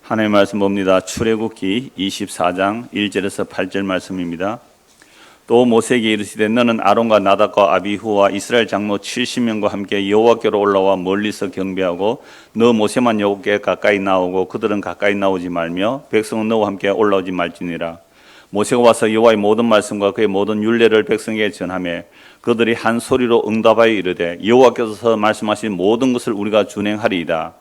하나님의 말씀 봅니다. 출애굽기 24장 1절에서 8절 말씀입니다. 또 모세에게 이르시되 너는 아론과 나답과 아비후와 이스라엘 장로 70명과 함께 여호와께로 올라와 멀리서 경배하고 너 모세만 여호와께 가까이 나오고 그들은 가까이 나오지 말며 백성은 너와 함께 올라오지 말지니라. 모세가 와서 여호와의 모든 말씀과 그의 모든 율례를 백성에게 전하며 그들이 한 소리로 응답하여 이르되 여호와께서 말씀하신 모든 것을 우리가 준행하리이다.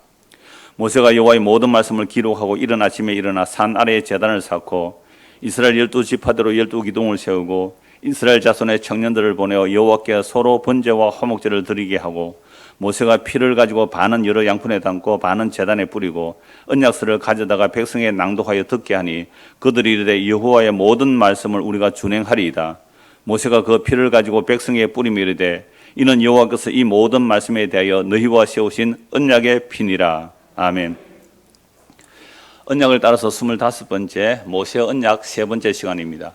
모세가 여호와의 모든 말씀을 기록하고 이른 아침에 일어나 산 아래에 제단을 쌓고 이스라엘 12지파대로 12기둥을 세우고 이스라엘 자손의 청년들을 보내어 여호와께 서로 번제와 화목제를 드리게 하고 모세가 피를 가지고 반은 여러 양푼에 담고 반은 제단에 뿌리고 언약서를 가져다가 백성에 낭독하여 듣게 하니 그들이 이르되 여호와의 모든 말씀을 우리가 준행하리이다. 모세가 그 피를 가지고 백성에게 뿌리며 이르되 이는 여호와께서 이 모든 말씀에 대하여 너희와 세우신 언약의 피니라. 아멘. 언약을 따라서 25번째 모세 언약 3번째 시간입니다.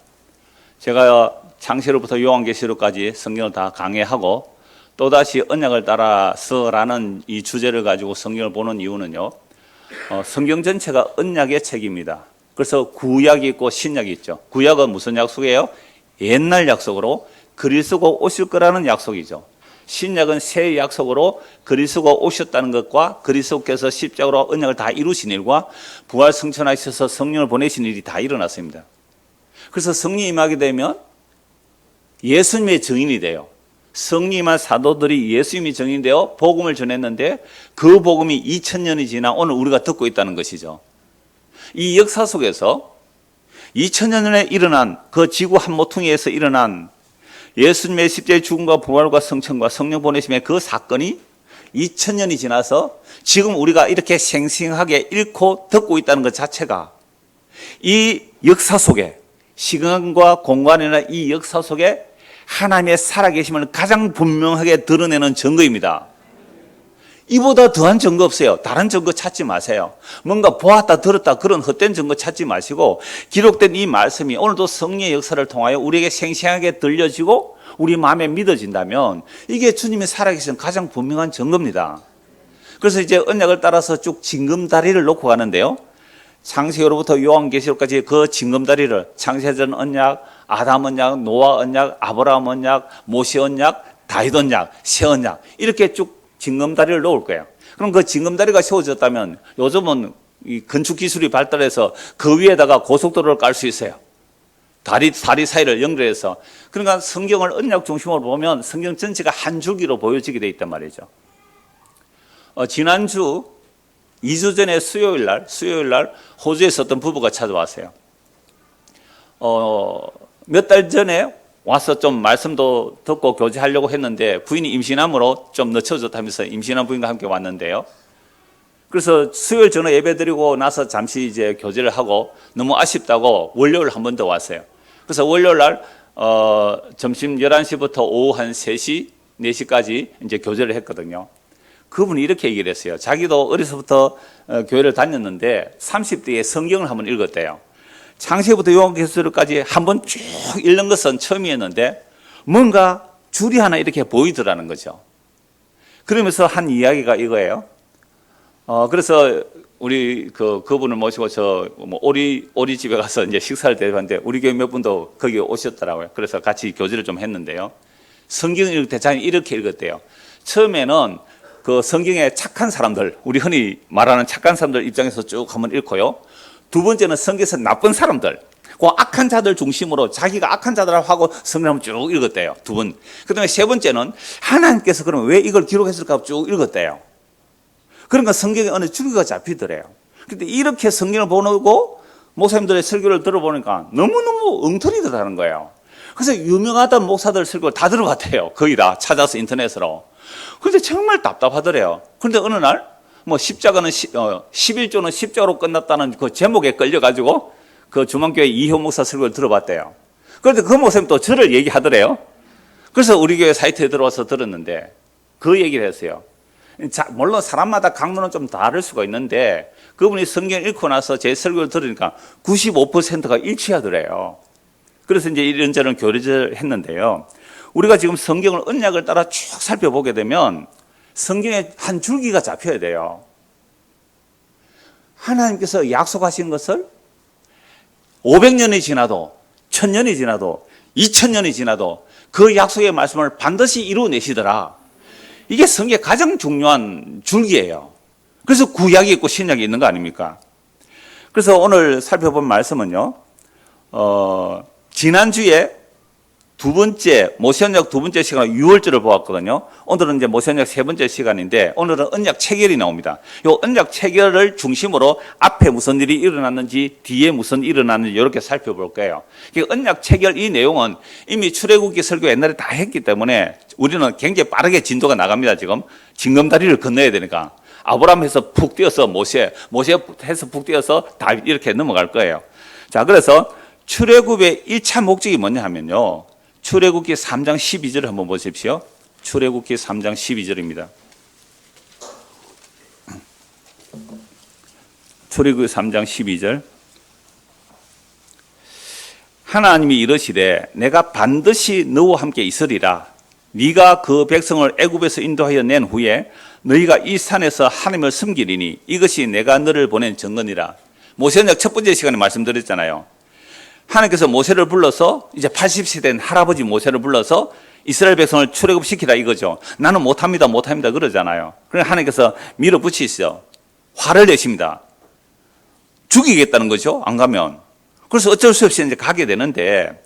제가 창세로부터 요한계시록까지 성경을 다 강해하고 또다시 언약을 따라서라는 이 주제를 가지고 성경을 보는 이유는요, 성경 전체가 언약의 책입니다. 그래서 구약이 있고 신약이 있죠. 구약은 무슨 약속이에요? 옛날 약속으로 그리스도가 오실 거라는 약속이죠. 신약은 새 약속으로 그리스도가 오셨다는 것과 그리스도께서 십자가로 언약을 다 이루신 일과 부활 승천하셔서 성령을 보내신 일이 다 일어났습니다. 그래서 성령이 임하게 되면 예수님의 증인이 돼요. 성령이 임한 사도들이 예수님이 증인이 되어 복음을 전했는데 그 복음이 2000년이 지나 오늘 우리가 듣고 있다는 것이죠. 이 역사 속에서 2000년 전에 일어난 그 지구 한 모퉁이에서 일어난 예수님의 십자가의 죽음과 부활과 성천과 성령 보내심의 그 사건이 2000년이 지나서 지금 우리가 이렇게 생생하게 읽고 듣고 있다는 것 자체가 이 역사 속에, 시간과 공간이나 이 역사 속에 하나님의 살아계심을 가장 분명하게 드러내는 증거입니다. 이보다 더한 증거 없어요. 다른 증거 찾지 마세요. 뭔가 보았다 들었다 그런 헛된 증거 찾지 마시고 기록된 이 말씀이 오늘도 성령의 역사를 통하여 우리에게 생생하게 들려지고 우리 마음에 믿어진다면 이게 주님이 살아계신 가장 분명한 증거입니다. 그래서 이제 언약을 따라서 쭉 징검다리를 놓고 가는데요, 창세기로부터 요한계시록까지 그 징검다리를 창세전 언약, 아담 언약, 노아 언약, 아브라함 언약, 모세 언약, 다윗 언약, 새 언약 이렇게 쭉 징검다리를 놓을 거예요. 그럼 그 징검다리가 세워졌다면 요즘은 이 건축 기술이 발달해서 그 위에다가 고속도로를 깔 수 있어요. 다리 사이를 연결해서. 그러니까 성경을 언약 중심으로 보면 성경 전체가 한 줄기로 보여지게 돼 있단 말이죠. 지난주 2주 전에 수요일 날 호주에서 어떤 부부가 찾아왔어요. 몇 달 전에 와서 좀 말씀도 듣고 교제하려고 했는데 부인이 임신함으로 좀 늦춰졌다면서 임신한 부인과 함께 왔는데요. 그래서 수요일 저녁 예배 드리고 나서 잠시 이제 교제를 하고 너무 아쉽다고 월요일 한 번 더 왔어요. 그래서 월요일 날 점심 11시부터 오후 한 3시, 4시까지 이제 교제를 했거든요. 그분이 이렇게 얘기를 했어요. 자기도 어려서부터 교회를 다녔는데 30대에 성경을 한번 읽었대요. 창세기부터 요한계시록까지 한번 쭉 읽는 것은 처음이었는데 뭔가 줄이 하나 이렇게 보이더라는 거죠. 그러면서 한 이야기가 이거예요. 그래서 우리 그분을 모시고 오리 집에 가서 이제 식사를 대접하는데 우리 교회 몇 분도 거기 오셨더라고요. 그래서 같이 교제를 좀 했는데요. 성경을 읽을 때 자기는 이렇게 읽었대요. 처음에는 그 성경의 착한 사람들, 우리 흔히 말하는 착한 사람들 입장에서 쭉 한번 읽고요. 두 번째는 성경에서 나쁜 사람들, 그 악한 자들 중심으로 자기가 악한 자들하고 하고 성경을 쭉 읽었대요. 두 번. 그 다음에 세 번째는 하나님께서 그러면 왜 이걸 기록했을까 쭉 읽었대요. 그러니까 성경에 어느 줄기가 잡히더래요. 근데 이렇게 성경을 보고 목사님들의 설교를 들어보니까 너무너무 엉터리더라는 거예요. 그래서 유명하던 목사들 설교를 다 들어봤대요. 거의 다 찾아서 인터넷으로. 근데 정말 답답하더래요. 그런데 어느 날 십자가는 11조는 십자가로 끝났다는 그 제목에 끌려가지고 그 주만교회 이효 목사 설교를 들어봤대요. 그런데 그 목사님 또 저를 얘기하더래요. 그래서 우리 교회 사이트에 들어와서 들었는데 그 얘기를 했어요. 물론 사람마다 강론은 좀 다를 수가 있는데 그분이 성경을 읽고 나서 제 설교를 들으니까 95%가 일치하더래요. 그래서 이제 이런저런 교류를 했는데요. 우리가 지금 성경을 언약을 따라 쭉 살펴보게 되면 성경에 한 줄기가 잡혀야 돼요. 하나님께서 약속하신 것을 500년이 지나도 1000년이 지나도 2000년이 지나도 그 약속의 말씀을 반드시 이루어내시더라. 이게 성경의 가장 중요한 줄기예요. 그래서 구약이 있고 신약이 있는 거 아닙니까? 그래서 오늘 살펴본 말씀은요, 지난주에 모세언약 두 번째 시간 6월절을 보았거든요. 오늘은 이제 모세언약 세 번째 시간인데, 오늘은 언약 체결이 나옵니다. 이 언약 체결을 중심으로 앞에 무슨 일이 일어났는지, 뒤에 무슨 일이 일어났는지 이렇게 살펴볼 거예요. 언약 체결 이 내용은 이미 출애굽기 설교 옛날에 다 했기 때문에 우리는 굉장히 빠르게 진도가 나갑니다. 지금 징검다리를 건너야 되니까. 아브라함에서 푹 뛰어서 모세해서 푹 뛰어서 다 이렇게 넘어갈 거예요. 자, 그래서 출애굽의 1차 목적이 뭐냐 하면요, 출애굽기 3장 12절을 한번 보십시오. 출애굽기 3장 12절입니다. 출애굽기 3장 12절. 하나님이 이르시되 내가 반드시 너와 함께 있으리라. 네가 그 백성을 애굽에서 인도하여 낸 후에 너희가 이 산에서 하나님을 섬기리니 이것이 내가 너를 보낸 증거니라. 모세언약 첫 번째 시간에 말씀드렸잖아요. 하나님께서 모세를 불러서 이제 80세 된 할아버지 모세를 불러서 이스라엘 백성을 출애굽시키라 이거죠. 나는 못합니다 그러잖아요. 그래서 하나님께서 밀어붙이시죠. 화를 내십니다. 죽이겠다는 거죠, 안 가면. 그래서 어쩔 수 없이 이제 가게 되는데,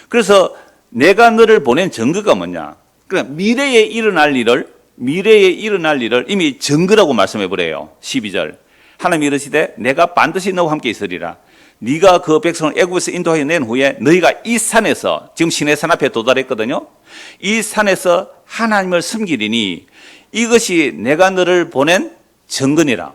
그래서 내가 너를 보낸 증거가 뭐냐? 그러니까 미래에 일어날 일을 이미 증거라고 말씀해 버려요. 12절. 하나님이 이르시되 내가 반드시 너와 함께 있으리라. 네가 그 백성을 애굽에서 인도하여 낸 후에 너희가 이 산에서, 지금 시내산 앞에 도달했거든요. 이 산에서 하나님을 섬기리니 이것이 내가 너를 보낸 증거니라.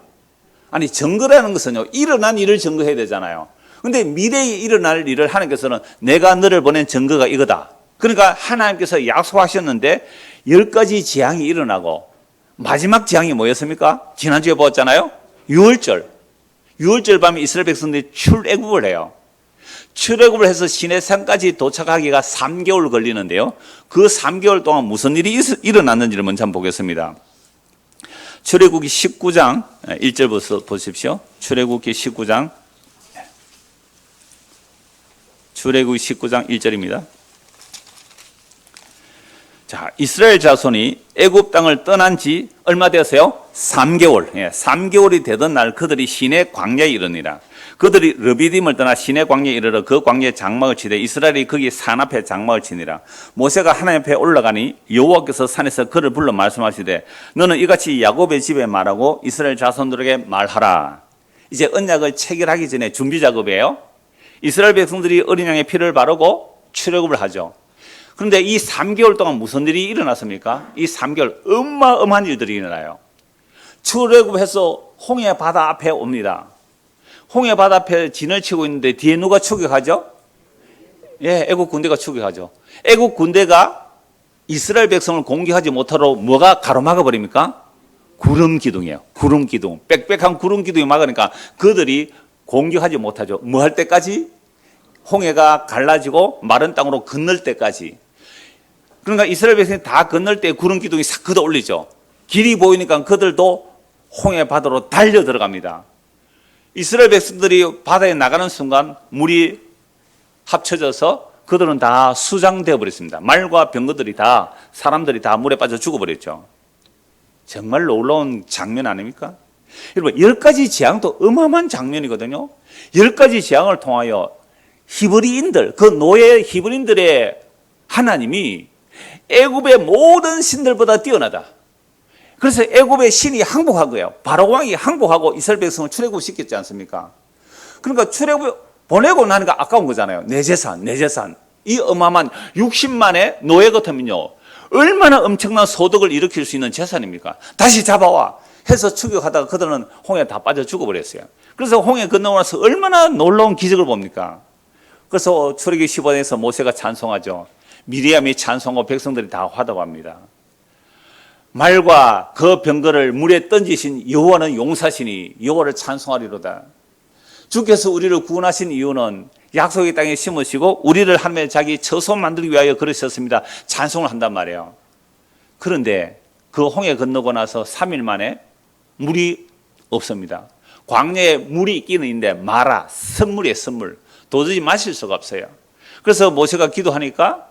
아니, 증거라는 것은요, 일어난 일을 증거해야 되잖아요. 근데 미래에 일어날 일을 하나님께서는 내가 너를 보낸 증거가 이거다. 그러니까 하나님께서 약속하셨는데 10가지 재앙이 일어나고 마지막 재앙이 뭐였습니까? 지난주에 보았잖아요. 6월절 밤에 이스라엘 백성들이 출애굽을 해요. 출애굽을 해서 시내산까지 도착하기가 3개월 걸리는데요. 그 3개월 동안 무슨 일이 일어났는지를 먼저 한번 보겠습니다. 출애굽기 19장 1절 보십시오. 출애굽기 19장 1절입니다. 자, 이스라엘 자손이 애굽 땅을 떠난 지 얼마 되었어요? 3개월. 3개월이 되던 날 그들이 시내 광야에 이르니라. 그들이 르비딤을 떠나 시내 광야에 이르러 그 광야에 장막을 치되 이스라엘이 거기 산 앞에 장막을 치니라. 모세가 하나님 앞에 올라가니 여호와께서 산에서 그를 불러 말씀하시되 너는 이같이 야곱의 집에 말하고 이스라엘 자손들에게 말하라. 이제 언약을 체결하기 전에 준비 작업이에요. 이스라엘 백성들이 어린 양의 피를 바르고 출애굽을 하죠. 그런데 이 3개월 동안 무슨 일이 일어났습니까? 이 3개월 어마어마한 일들이 일어나요. 출애굽해서 홍해 바다 앞에 옵니다. 홍해 바다 앞에 진을 치고 있는데 뒤에 누가 추격하죠? 애국 군대가 추격하죠. 애국 군대가 이스라엘 백성을 공격하지 못하도록 뭐가 가로막아 버립니까? 구름 기둥이에요. 구름 기둥. 빽빽한 구름 기둥이 막으니까 그들이 공격하지 못하죠. 뭐 할 때까지? 홍해가 갈라지고 마른 땅으로 건널 때까지. 그러니까 이스라엘 백성이 다 건널 때 구름 기둥이 싹 걷어 올리죠. 길이 보이니까 그들도 홍해 바다로 달려 들어갑니다. 이스라엘 백성들이 바다에 나가는 순간 물이 합쳐져서 그들은 다 수장되어 버렸습니다. 말과 병거들이 다, 사람들이 다 물에 빠져 죽어버렸죠. 정말 놀라운 장면 아닙니까? 여러분, 10가지 재앙도 어마어마한 장면이거든요. 10가지 재앙을 통하여 히브리인들, 그 노예 히브리인들의 하나님이 애굽의 모든 신들보다 뛰어나다. 그래서 애굽의 신이 항복한 거예요. 바로 왕이 항복하고 이스라엘 백성을 출애굽시켰지 않습니까? 그러니까 출애굽 보내고 나니까 아까운 거잖아요. 내 재산. 이 어마어마한 60만의 노예 같으면요, 얼마나 엄청난 소득을 일으킬 수 있는 재산입니까? 다시 잡아와 해서 추격하다가 그들은 홍해에 다 빠져 죽어버렸어요. 그래서 홍해 건너고 나서 얼마나 놀라운 기적을 봅니까? 그래서 출애굽기 15장에서 모세가 찬송하죠. 미리암이 찬송하고 백성들이 다 화답합니다. 말과 그 병거를 물에 던지신 여호와는 용사시니 여호와를 찬송하리로다. 주께서 우리를 구원하신 이유는 약속의 땅에 심으시고 우리를 하나님의 자기 처소 만들기 위하여 그러셨습니다. 찬송을 한단 말이에요. 그런데 그 홍해 건너고 나서 3일 만에 물이 없습니다. 광야에 물이 있기는 있는데 마라, 선물이에요, 선물. 도저히 마실 수가 없어요. 그래서 모세가 기도하니까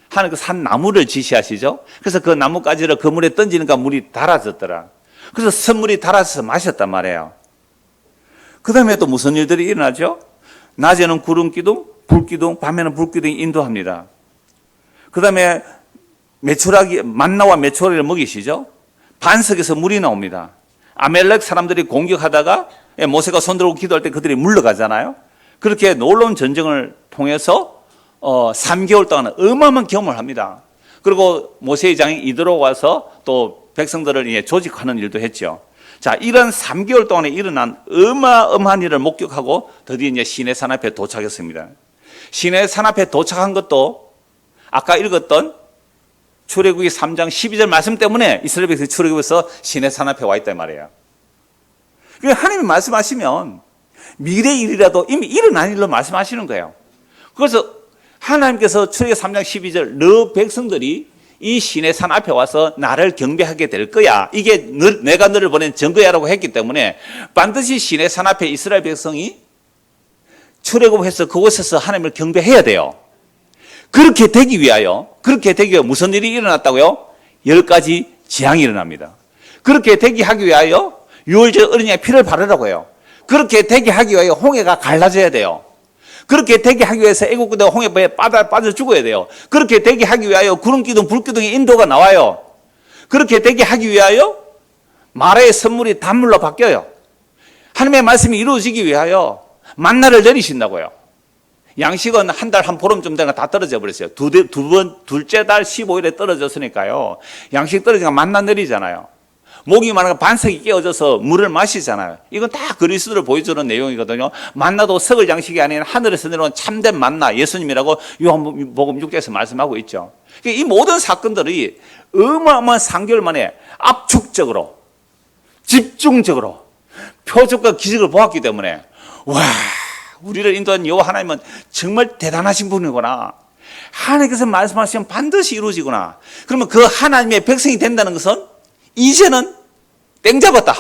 하나님께서 한 나무를 지시하시죠. 그래서 그 나뭇가지를 그 물에 던지니까 물이 달아졌더라. 그래서 선물이 달아서 마셨단 말이에요. 그 다음에 또 무슨 일들이 일어나죠? 낮에는 구름 기둥, 불 기둥, 밤에는 불 기둥이 인도합니다. 그 다음에 메추라기, 만나와 메추라기를 먹이시죠. 반석에서 물이 나옵니다. 아멜렉 사람들이 공격하다가 모세가 손들고 기도할 때 그들이 물러가잖아요. 그렇게 놀라운 전쟁을 통해서 3개월 동안 어마어마한 경험을 합니다. 그리고 모세의 장이 이들어 와서 또 백성들을 조직하는 일도 했죠. 자, 이런 3개월 동안에 일어난 어마어마한 일을 목격하고 드디어 이제 시내산 앞에 도착했습니다. 시내산 앞에 도착한 것도 아까 읽었던 출애굽기 3장 12절 말씀 때문에 이스라엘 백성이 출애굽에서 시내산 앞에 와 있단 말이에요. 하나님이 말씀하시면 미래 일이라도 이미 일어난 일로 말씀하시는 거예요. 그래서 하나님께서 출애굽기 3장 12절 너 백성들이 이 시내산 앞에 와서 나를 경배하게 될 거야. 이게 내가 너를 보낸 증거야라고 했기 때문에 반드시 시내산 앞에 이스라엘 백성이 출애굽해서 그곳에서 하나님을 경배해야 돼요. 그렇게 되기 위하여 무슨 일이 일어났다고요? 10가지 재앙이 일어납니다. 그렇게 되게 하기 위하여 유월절 어린 양의 피를 바르라고 해요. 그렇게 되게 하기 위하여 홍해가 갈라져야 돼요. 그렇게 되게 하기 위해서 애국군대가 홍해에 빠져 죽어야 돼요. 그렇게 되게 하기 위하여 구름기둥 불기둥의 인도가 나와요. 그렇게 되게 하기 위하여 마라의 선물이 단물로 바뀌어요. 하나님의 말씀이 이루어지기 위하여 만나를 내리신다고요. 양식은 한 달 한 보름쯤 되니까 다 떨어져 버렸어요. 둘째 달 15일에 떨어졌으니까요. 양식 떨어지니까 만나 내리잖아요. 목이 마르니까 반석이 깨어져서 물을 마시잖아요. 이건 다 그리스도를 보여주는 내용이거든요. 만나도 썩을 양식이 아닌 하늘에서 내려온 참된 만나 예수님이라고 요한복음 6장에서 말씀하고 있죠. 이 모든 사건들이 어마어마한 3개월 만에 압축적으로 집중적으로 표적과 기적을 보았기 때문에 와, 우리를 인도한 여호와 하나님은 정말 대단하신 분이구나. 하나님께서 말씀하시면 반드시 이루어지구나. 그러면 그 하나님의 백성이 된다는 것은 이제는 땡 잡았다.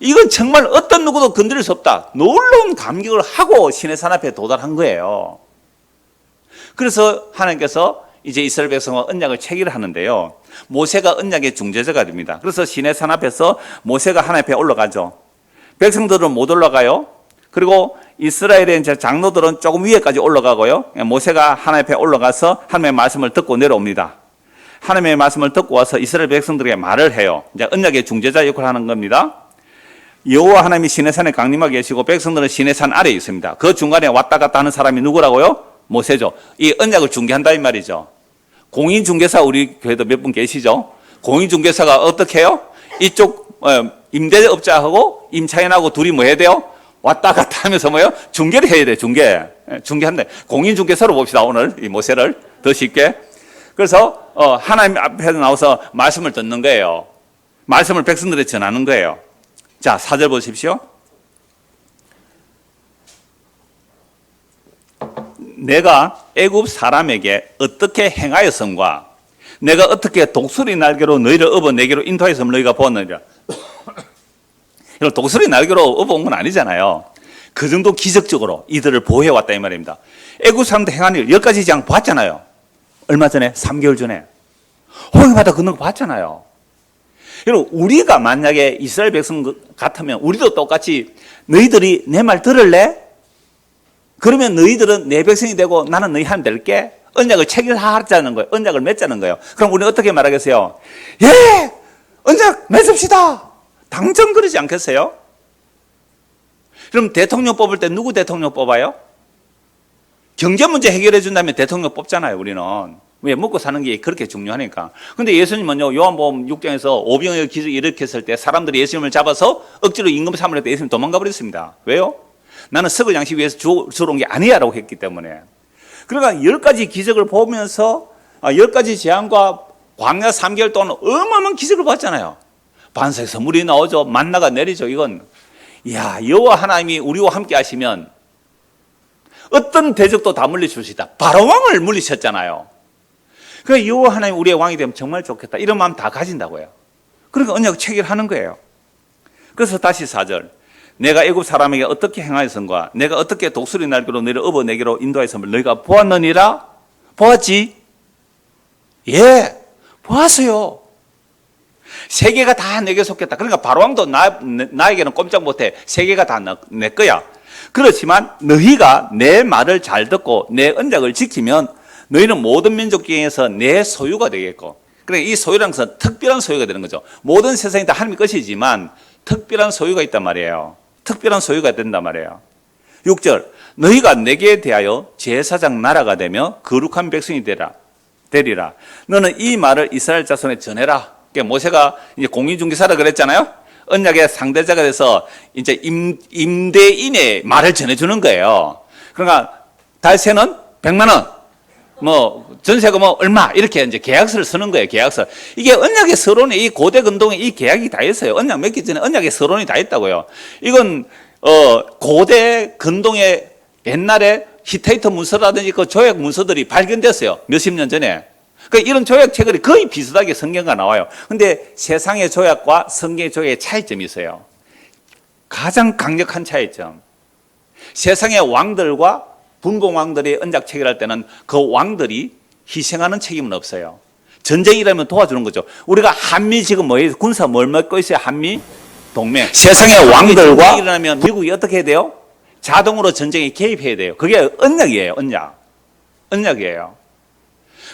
이건 정말 어떤 누구도 건드릴 수 없다. 놀라운 감격을 하고 시내산 앞에 도달한 거예요. 그래서 하나님께서 이제 이스라엘 백성과 언약을 체결하는데요. 모세가 언약의 중재자가 됩니다. 그래서 시내산 앞에서 모세가 하나님 앞에 올라가죠. 백성들은 못 올라가요. 그리고 이스라엘의 장로들은 조금 위에까지 올라가고요. 모세가 하나님 앞에 올라가서 하나님의 말씀을 듣고 내려옵니다. 하나님의 말씀을 듣고 와서 이스라엘 백성들에게 말을 해요. 이제 언약의 중재자 역할을 하는 겁니다. 여호와 하나님이 시내산에 강림하게 계시고 백성들은 시내산 아래에 있습니다. 그 중간에 왔다 갔다 하는 사람이 누구라고요? 모세죠. 이 언약을 중개한다 이 말이죠. 공인중개사 우리 교회도 몇 분 계시죠? 공인중개사가 어떻게 해요? 이쪽 임대업자하고 임차인하고 둘이 뭐 해야 돼요? 왔다 갔다 하면서 뭐요? 중개를 해야 돼, 중개한다. 공인중개사로 봅시다, 오늘 이 모세를 더 쉽게. 그래서 하나님 앞에 나와서 말씀을 듣는 거예요. 말씀을 백성들에게 전하는 거예요. 자, 4절 보십시오. 내가 애굽 사람에게 어떻게 행하였음과 내가 어떻게 독수리 날개로 너희를 업어 내게로 인도하였음 너희가 보았느니라. 이걸 독수리 날개로 업어온 건 아니잖아요. 그 정도 기적적으로 이들을 보호해왔다 이 말입니다. 애굽 사람들 행한 일 10가지 재앙 봤잖아요. 얼마 전에 3개월 전에 홍해바다 건너는 거 봤잖아요. 여러분 우리가 만약에 이스라엘 백성 같으면 우리도 똑같이 너희들이 내 말 들을래? 그러면 너희들은 내 백성이 되고 나는 너희 하나님 될게. 언약을 체결하자는 거예요. 언약을 맺자는 거예요. 그럼 우리는 어떻게 말하겠어요? 예! 언약 맺읍시다! 당장 그러지 않겠어요? 그럼 대통령 뽑을 때 누구 대통령 뽑아요? 경제 문제 해결해 준다면 대통령 뽑잖아요, 우리는. 왜? 먹고 사는 게 그렇게 중요하니까. 근데 예수님은요, 요한복음 6장에서 오병이어 기적 일으켰을 때 사람들이 예수님을 잡아서 억지로 임금 삼으려 때 예수님 도망가 버렸습니다. 왜요? 나는 썩을 양식 위해서 주러 온 게 아니야 라고 했기 때문에. 그러니까 10가지 기적을 보면서 10가지 재앙과 광야 3개월 동안 어마어마한 기적을 봤잖아요. 반석에서 물이 나오죠. 만나가 내리죠. 이건 이야, 여호와 하나님이 우리와 함께 하시면 어떤 대적도 다 물리칠 수 있다. 바로 왕을 물리쳤잖아요. 그러니까 여호와 하나님 우리의 왕이 되면 정말 좋겠다. 이런 마음 다 가진다고요. 그러니까 언약 체결하는 거예요. 그래서 다시 4절. 내가 애굽 사람에게 어떻게 행하였은가? 내가 어떻게 독수리 날개로 너희를 업어내기로 인도하였음을 너희가 보았느니라? 보았지? 예, 보았어요. 세계가 다 내게 속했다. 그러니까 바로왕도 나에게는 꼼짝 못해. 세계가 다 내 거야. 그렇지만 너희가 내 말을 잘 듣고 내 언약을 지키면 너희는 모든 민족 중에서 내 소유가 되겠고, 그러니까 이 소유라는 것은 특별한 소유가 되는 거죠. 모든 세상이 다 하나님의 것이지만 특별한 소유가 있단 말이에요. 특별한 소유가 된단 말이에요. 6절, 너희가 내게 대하여 제사장 나라가 되며 거룩한 백성이 되리라. 너는 이 말을 이스라엘 자손에 전해라. 그러니까 모세가 이제 공인중개사라 그랬잖아요. 언약의 상대자가 돼서 이제 임대인의 말을 전해주는 거예요. 그러니까 달세는 100만 원, 뭐 전세가 뭐 얼마 이렇게 이제 계약서를 쓰는 거예요. 계약서. 이게 언약의 서론에 이 고대 근동에 이 계약이 다 있어요. 언약 맺기 전에 언약의 서론이 다 있다고요. 이건 고대 근동에 옛날에 히타이트 문서라든지 그 조약 문서들이 발견됐어요. 몇십 년 전에. 그러니까 이런 조약책들이 거의 비슷하게 성경과 나와요. 근데 세상의 조약과 성경의 조약의 차이점이 있어요. 가장 강력한 차이점. 세상의 왕들과 분봉왕들이 언약 체결할 때는 그 왕들이 희생하는 책임은 없어요. 전쟁이라면 도와주는 거죠. 우리가 한미 지금 뭐예요? 군사 뭘 맺고 있어요? 한미 동맹. 세상의 왕들과 일어나면 미국이 어떻게 해야 돼요? 자동으로 전쟁에 개입해야 돼요. 그게 언약이에요. 언약이에요.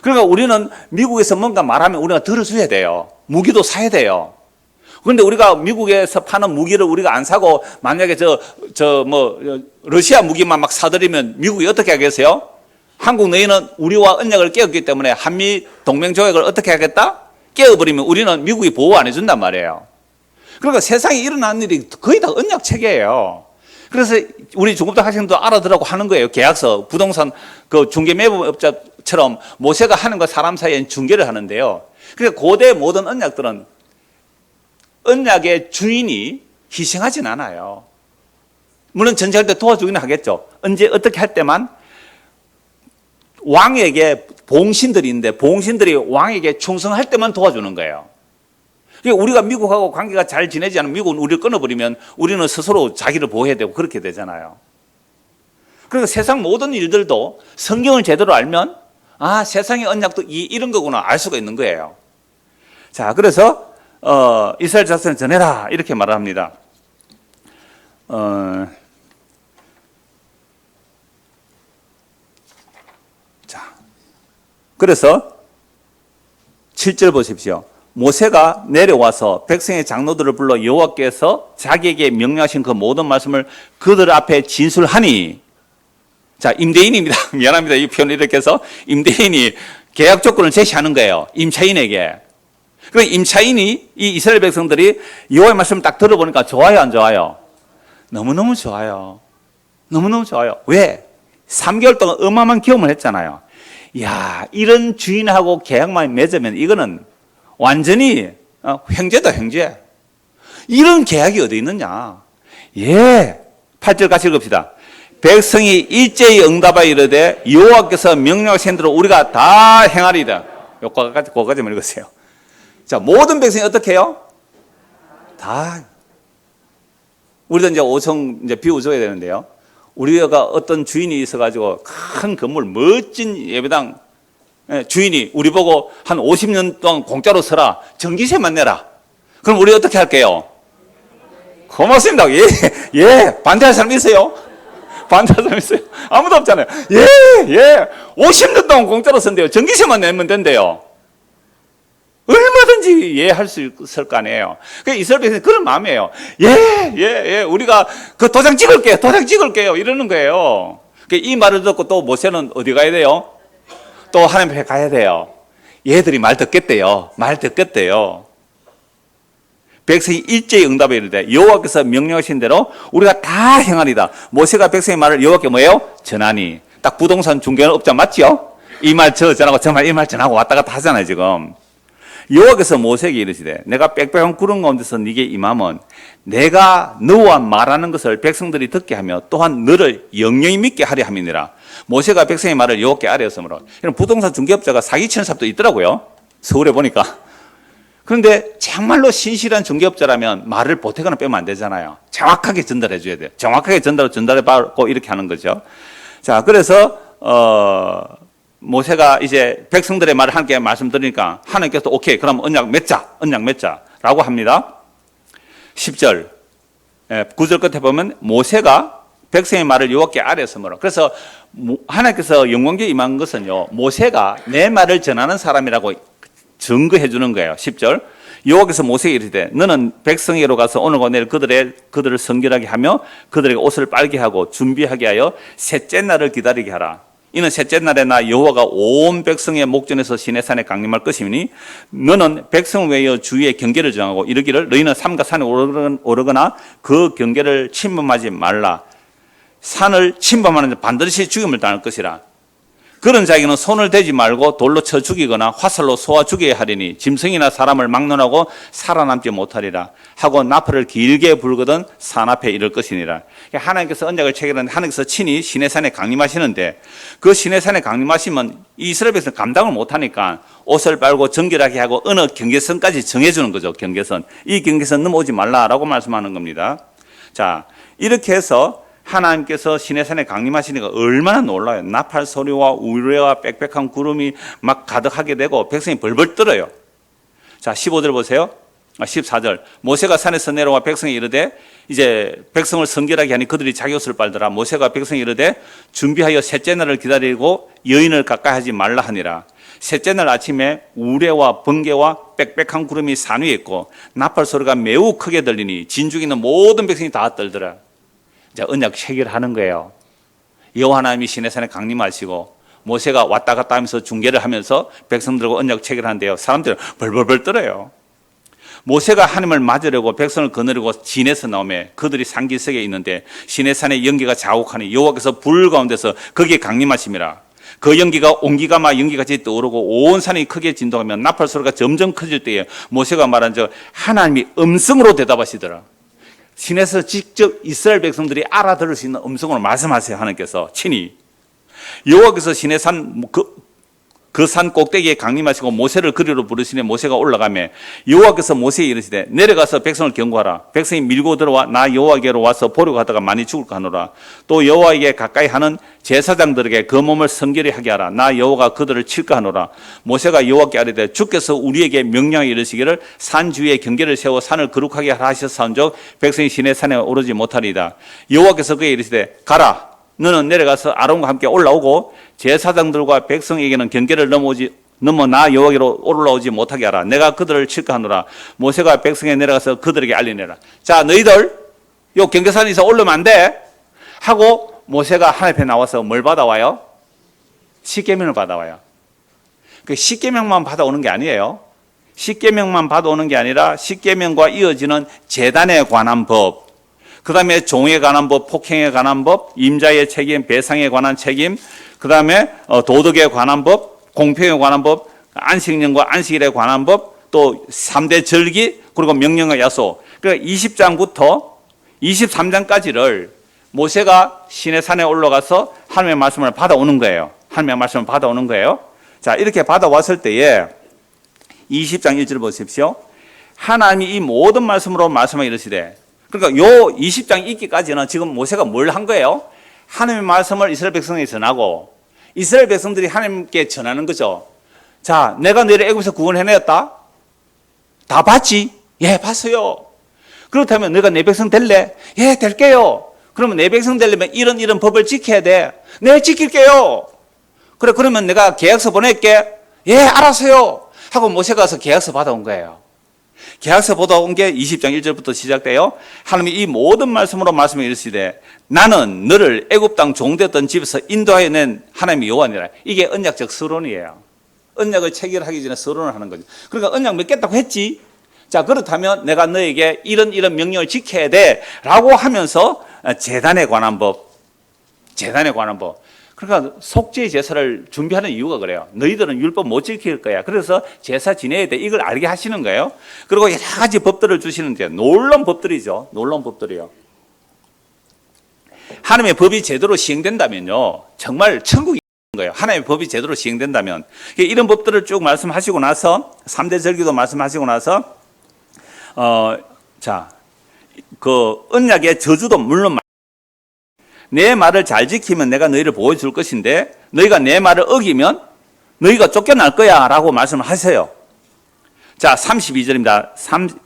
그러니까 우리는 미국에서 뭔가 말하면 우리가 들어줘야 돼요. 무기도 사야 돼요. 그런데 우리가 미국에서 파는 무기를 우리가 안 사고 만약에 러시아 무기만 막 사들이면 미국이 어떻게 하겠어요? 한국 너희는 우리와 언약을 깨었기 때문에 한미 동맹 조약을 어떻게 하겠다? 깨어버리면 우리는 미국이 보호 안 해준단 말이에요. 그러니까 세상에 일어나는 일이 거의 다 언약 체계예요. 그래서 우리 중급자 학생도 알아들라고 하는 거예요. 계약서, 부동산 그 중개 매부업자처럼 모세가 하는 거 사람 사이에 중개를 하는데요. 그러니까 고대 모든 언약들은 언약의 주인이 희생하진 않아요. 물론 전쟁할 때 도와주기는 하겠죠. 언제 어떻게 할 때만 왕에게 봉신들이 있는데 봉신들이 왕에게 충성할 때만 도와주는 거예요. 그러니까 우리가 미국하고 관계가 잘 지내지 않으면 미국은 우리를 끊어버리면 우리는 스스로 자기를 보호해야 되고 그렇게 되잖아요. 그러니까 세상 모든 일들도 성경을 제대로 알면 아, 세상의 언약도 이런 거구나 알 수가 있는 거예요. 자, 그래서 이스라엘 자손에 전해라 이렇게 말합니다. 자, 그래서 7절 보십시오. 모세가 내려와서 백성의 장로들을 불러 여호와께서 자기에게 명령하신 그 모든 말씀을 그들 앞에 진술하니. 자, 임대인입니다. 미안합니다. 이 표현을 이렇게 해서 임대인이 계약 조건을 제시하는 거예요. 임차인에게. 그 임차인이 이 이스라엘 백성들이 여호와의 말씀을 딱 들어보니까 좋아요, 안 좋아요? 너무너무 좋아요. 너무너무 좋아요. 왜? 3개월 동안 어마어마한 경험을 했잖아요. 이야, 이런 주인하고 계약만 맺으면 이거는 완전히 횡재다, 횡재. 이런 계약이 어디 있느냐? 예. 8절 같이 읽읍시다. 백성이 일제히 응답하여 이르되 여호와께서 명령하신 대로 우리가 다 행하리이다. 거기까지만 읽으세요. 자, 모든 백성이 어떻게 해요? 다. 우리도 이제 5층 이제 비워줘야 되는데요. 우리가 어떤 주인이 있어가지고 큰 건물, 멋진 예배당 주인이 우리 보고 한 50년 동안 공짜로 서라. 전기세만 내라. 그럼 우리 어떻게 할게요? 고맙습니다. 예. 반대할 사람 있어요? 반대할 사람 있어요? 아무도 없잖아요. 예. 50년 동안 공짜로 쓴대요. 전기세만 내면 된대요. 얼마든지 이해할 수 있을 거 아니에요. 이스라엘 백성이 그런 마음이에요. 예. 우리가 그 도장 찍을게요. 이러는 거예요. 이 말을 듣고 또 모세는 어디 가야 돼요? 또 하나님 앞에 가야 돼요. 얘들이 말 듣겠대요. 백성이 일제히 응답해 이르되 여호와께서 명령하신 대로 우리가 다 행하리다. 모세가 백성의 말을 여호와께 뭐예요? 전하니. 딱 부동산 중개업자 맞지요? 이 말 저 전하고 저 말 이 말 전하고 왔다 갔다 하잖아요 지금. 여호와께서 모세에게 이르시되 내가 빽빽한 구름 가운데서 네게 임하면 내가 너와 말하는 것을 백성들이 듣게 하며 또한 너를 영영히 믿게 하려 함이니라. 모세가 백성의 말을 여호와께 아뢰었으므로. 이런 부동산 중개업자가 사기치는 사람도 있더라고요. 서울에 보니까. 그런데 정말로 신실한 중개업자라면 말을 보태거나 빼면 안 되잖아요. 정확하게 전달해 줘야 돼요. 정확하게 전달해 받고 이렇게 하는 거죠. 자, 그래서 모세가 이제 백성들의 말을 함께 말씀드리니까 하나님께서 오케이, 그럼 언약 맺자라고 합니다. 10절, 9절 끝에 보면 모세가 백성의 말을 여호와께 아뢰었으므로. 그래서 하나님께서 영광에 임한 것은요, 모세가 내 말을 전하는 사람이라고 증거해 주는 거예요. 10절. 여호와께서 모세에게 이르시되 너는 백성에게로 가서 오늘과 내일 그들을 성결하게 하며 그들에게 옷을 빨게 하고 준비하게 하여 셋째 날을 기다리게 하라. 이는 셋째 날에 나 여호와가 온 백성의 목전에서 시내산에 강림할 것이니 너는 백성 외에 주위에 경계를 정하고 이르기를 너희는 삼가 산에 오르거나 그 경계를 침범하지 말라. 산을 침범하는 자 반드시 죽임을 당할 것이라. 그런 자에게는 손을 대지 말고 돌로 쳐 죽이거나 화살로 쏘아 죽여야 하리니 짐승이나 사람을 막론하고 살아남지 못하리라 하고 나팔을 길게 불거든 산 앞에 이를 것이니라. 하나님께서 언약을 체결하는데 하나님께서 친히 시내산에 강림하시는데 그 시내산에 강림하시면 이스라엘 백성은 감당을 못하니까 옷을 빨고 정결하게 하고 어느 경계선까지 정해주는 거죠. 경계선. 이 경계선 넘어오지 말라라고 말씀하는 겁니다. 자, 이렇게 해서 하나님께서 시내산에 강림하시니까 얼마나 놀라요. 나팔 소리와 우레와 빽빽한 구름이 막 가득하게 되고 백성이 벌벌 떨어요. 자, 15절 보세요. 14절. 모세가 산에서 내려와 백성이 이르되 이제 백성을 성결하게 하니 그들이 자기 옷을 빨더라. 모세가 백성이 이르되 준비하여 셋째 날을 기다리고 여인을 가까이 하지 말라 하니라. 셋째 날 아침에 우레와 번개와 빽빽한 구름이 산 위에 있고 나팔 소리가 매우 크게 들리니 진중에 있는 모든 백성이 다 떨더라. 이제 언약 체결하는 거예요. 여호와 하나님이 시내산에 강림하시고 모세가 왔다 갔다 하면서 중계를 하면서 백성들과 언약 체결하는데요. 사람들은 벌벌벌 떨어요. 모세가 하나님을 맞으려고 백성을 거느리고 진에서 나오매 그들이 상기석에 있는데 시내산의 연기가 자욱하니 여호와께서 불 가운데서 거기에 강림하심이라. 그 연기가 온기가 막 연기같이 떠오르고 온 산이 크게 진동하며 나팔 소리가 점점 커질 때에 모세가 말한 저 하나님이 음성으로 대답하시더라. 신에서 직접 이스라엘 백성들이 알아들을 수 있는 음성으로 말씀하세요. 하나님께서 친히 여호와께서 시내 산 그 산 꼭대기에 강림하시고 모세를 그리로 부르시니 모세가 올라가매 여호와께서 모세에 이르시되 내려가서 백성을 경고하라. 백성이 밀고 들어와 나 여호와께로 와서 보려고 하다가 많이 죽을까 하노라. 또 여호와에게 가까이 하는 제사장들에게 그 몸을 성결히 하게 하라. 나 여호와가 그들을 칠까 하노라. 모세가 여호와께 아뢰되 주께서 우리에게 명령하여 이르시기를 산 주위에 경계를 세워 산을 거룩하게 하라 하셨사온즉 백성이 시내 산에 오르지 못하리이다. 여호와께서 그에게 이르시되 가라. 너는 내려가서 아론과 함께 올라오고 제사장들과 백성에게는 경계를 넘어 나 여호와께로 올라오지 못하게 하라. 내가 그들을 칠까 하노라. 모세가 백성에 내려가서 그들에게 알리내라. 자, 너희들 요 경계산에서 올라오면 안 돼 하고 모세가 하나님 앞에 나와서 뭘 받아와요? 십계명을 받아와요. 그 십계명만 받아오는 게 아니에요. 십계명만 받아오는 게 아니라 십계명과 이어지는 제단에 관한 법, 그 다음에 종에 관한 법, 폭행에 관한 법, 임자의 책임, 배상에 관한 책임, 그 다음에 도덕에 관한 법, 공평에 관한 법, 안식년과 안식일에 관한 법, 또 3대 절기, 그리고 명령과 야소. 그러니까 20장부터 23장까지를 모세가 시내산에 올라가서 하나님의 말씀을 받아오는 거예요. 하나님의 말씀을 받아오는 거예요. 자, 이렇게 받아왔을 때에 20장 1절 보십시오. 하나님이 이 모든 말씀으로 말씀을 이르시되, 그러니까 요 20장 있기까지는 지금 모세가 뭘 한 거예요? 하나님의 말씀을 이스라엘 백성에게 전하고 이스라엘 백성들이 하나님께 전하는 거죠. 자, 내가 너희를 애굽에서 구원해냈다? 다 봤지? 예, 봤어요. 그렇다면 너가 내 백성 될래? 예, 될게요. 그러면 내 백성 되려면 이런 법을 지켜야 돼. 네, 지킬게요. 그래, 그러면 내가 계약서 보낼게. 예, 알았어요. 하고 모세가 가서 계약서 받아온 거예요. 계약서 받아온 게 20장 1절부터 시작돼요. 하나님이 이 모든 말씀으로 말씀해 이르시되 나는 너를 애굽 땅 종되었던 집에서 인도하여 낸 하나님의 여호와니라. 이게 언약적 서론이에요. 언약을 체결하기 전에 서론을 하는 거죠. 그러니까 언약 맺겠다고 했지. 자, 그렇다면 내가 너에게 이런 명령을 지켜야 돼 라고 하면서 제단에 관한 법. 그러니까 속죄 제사를 준비하는 이유가 그래요. 너희들은 율법 못 지킬 거야. 그래서 제사 지내야 돼. 이걸 알게 하시는 거예요. 그리고 여러 가지 법들을 주시는데 놀라운 법들이죠. 놀라운 법들이요. 하나님의 법이 제대로 시행된다면요, 정말 천국이 거예요. 하나님의 법이 제대로 시행된다면. 이런 법들을 쭉 말씀하시고 나서 3대 절기도 말씀하시고 나서 자, 그 언약의 저주도 물론 내 말을 잘 지키면 내가 너희를 보여줄 것인데 너희가 내 말을 어기면 너희가 쫓겨날 거야 라고 말씀을 하세요. 자, 32절입니다.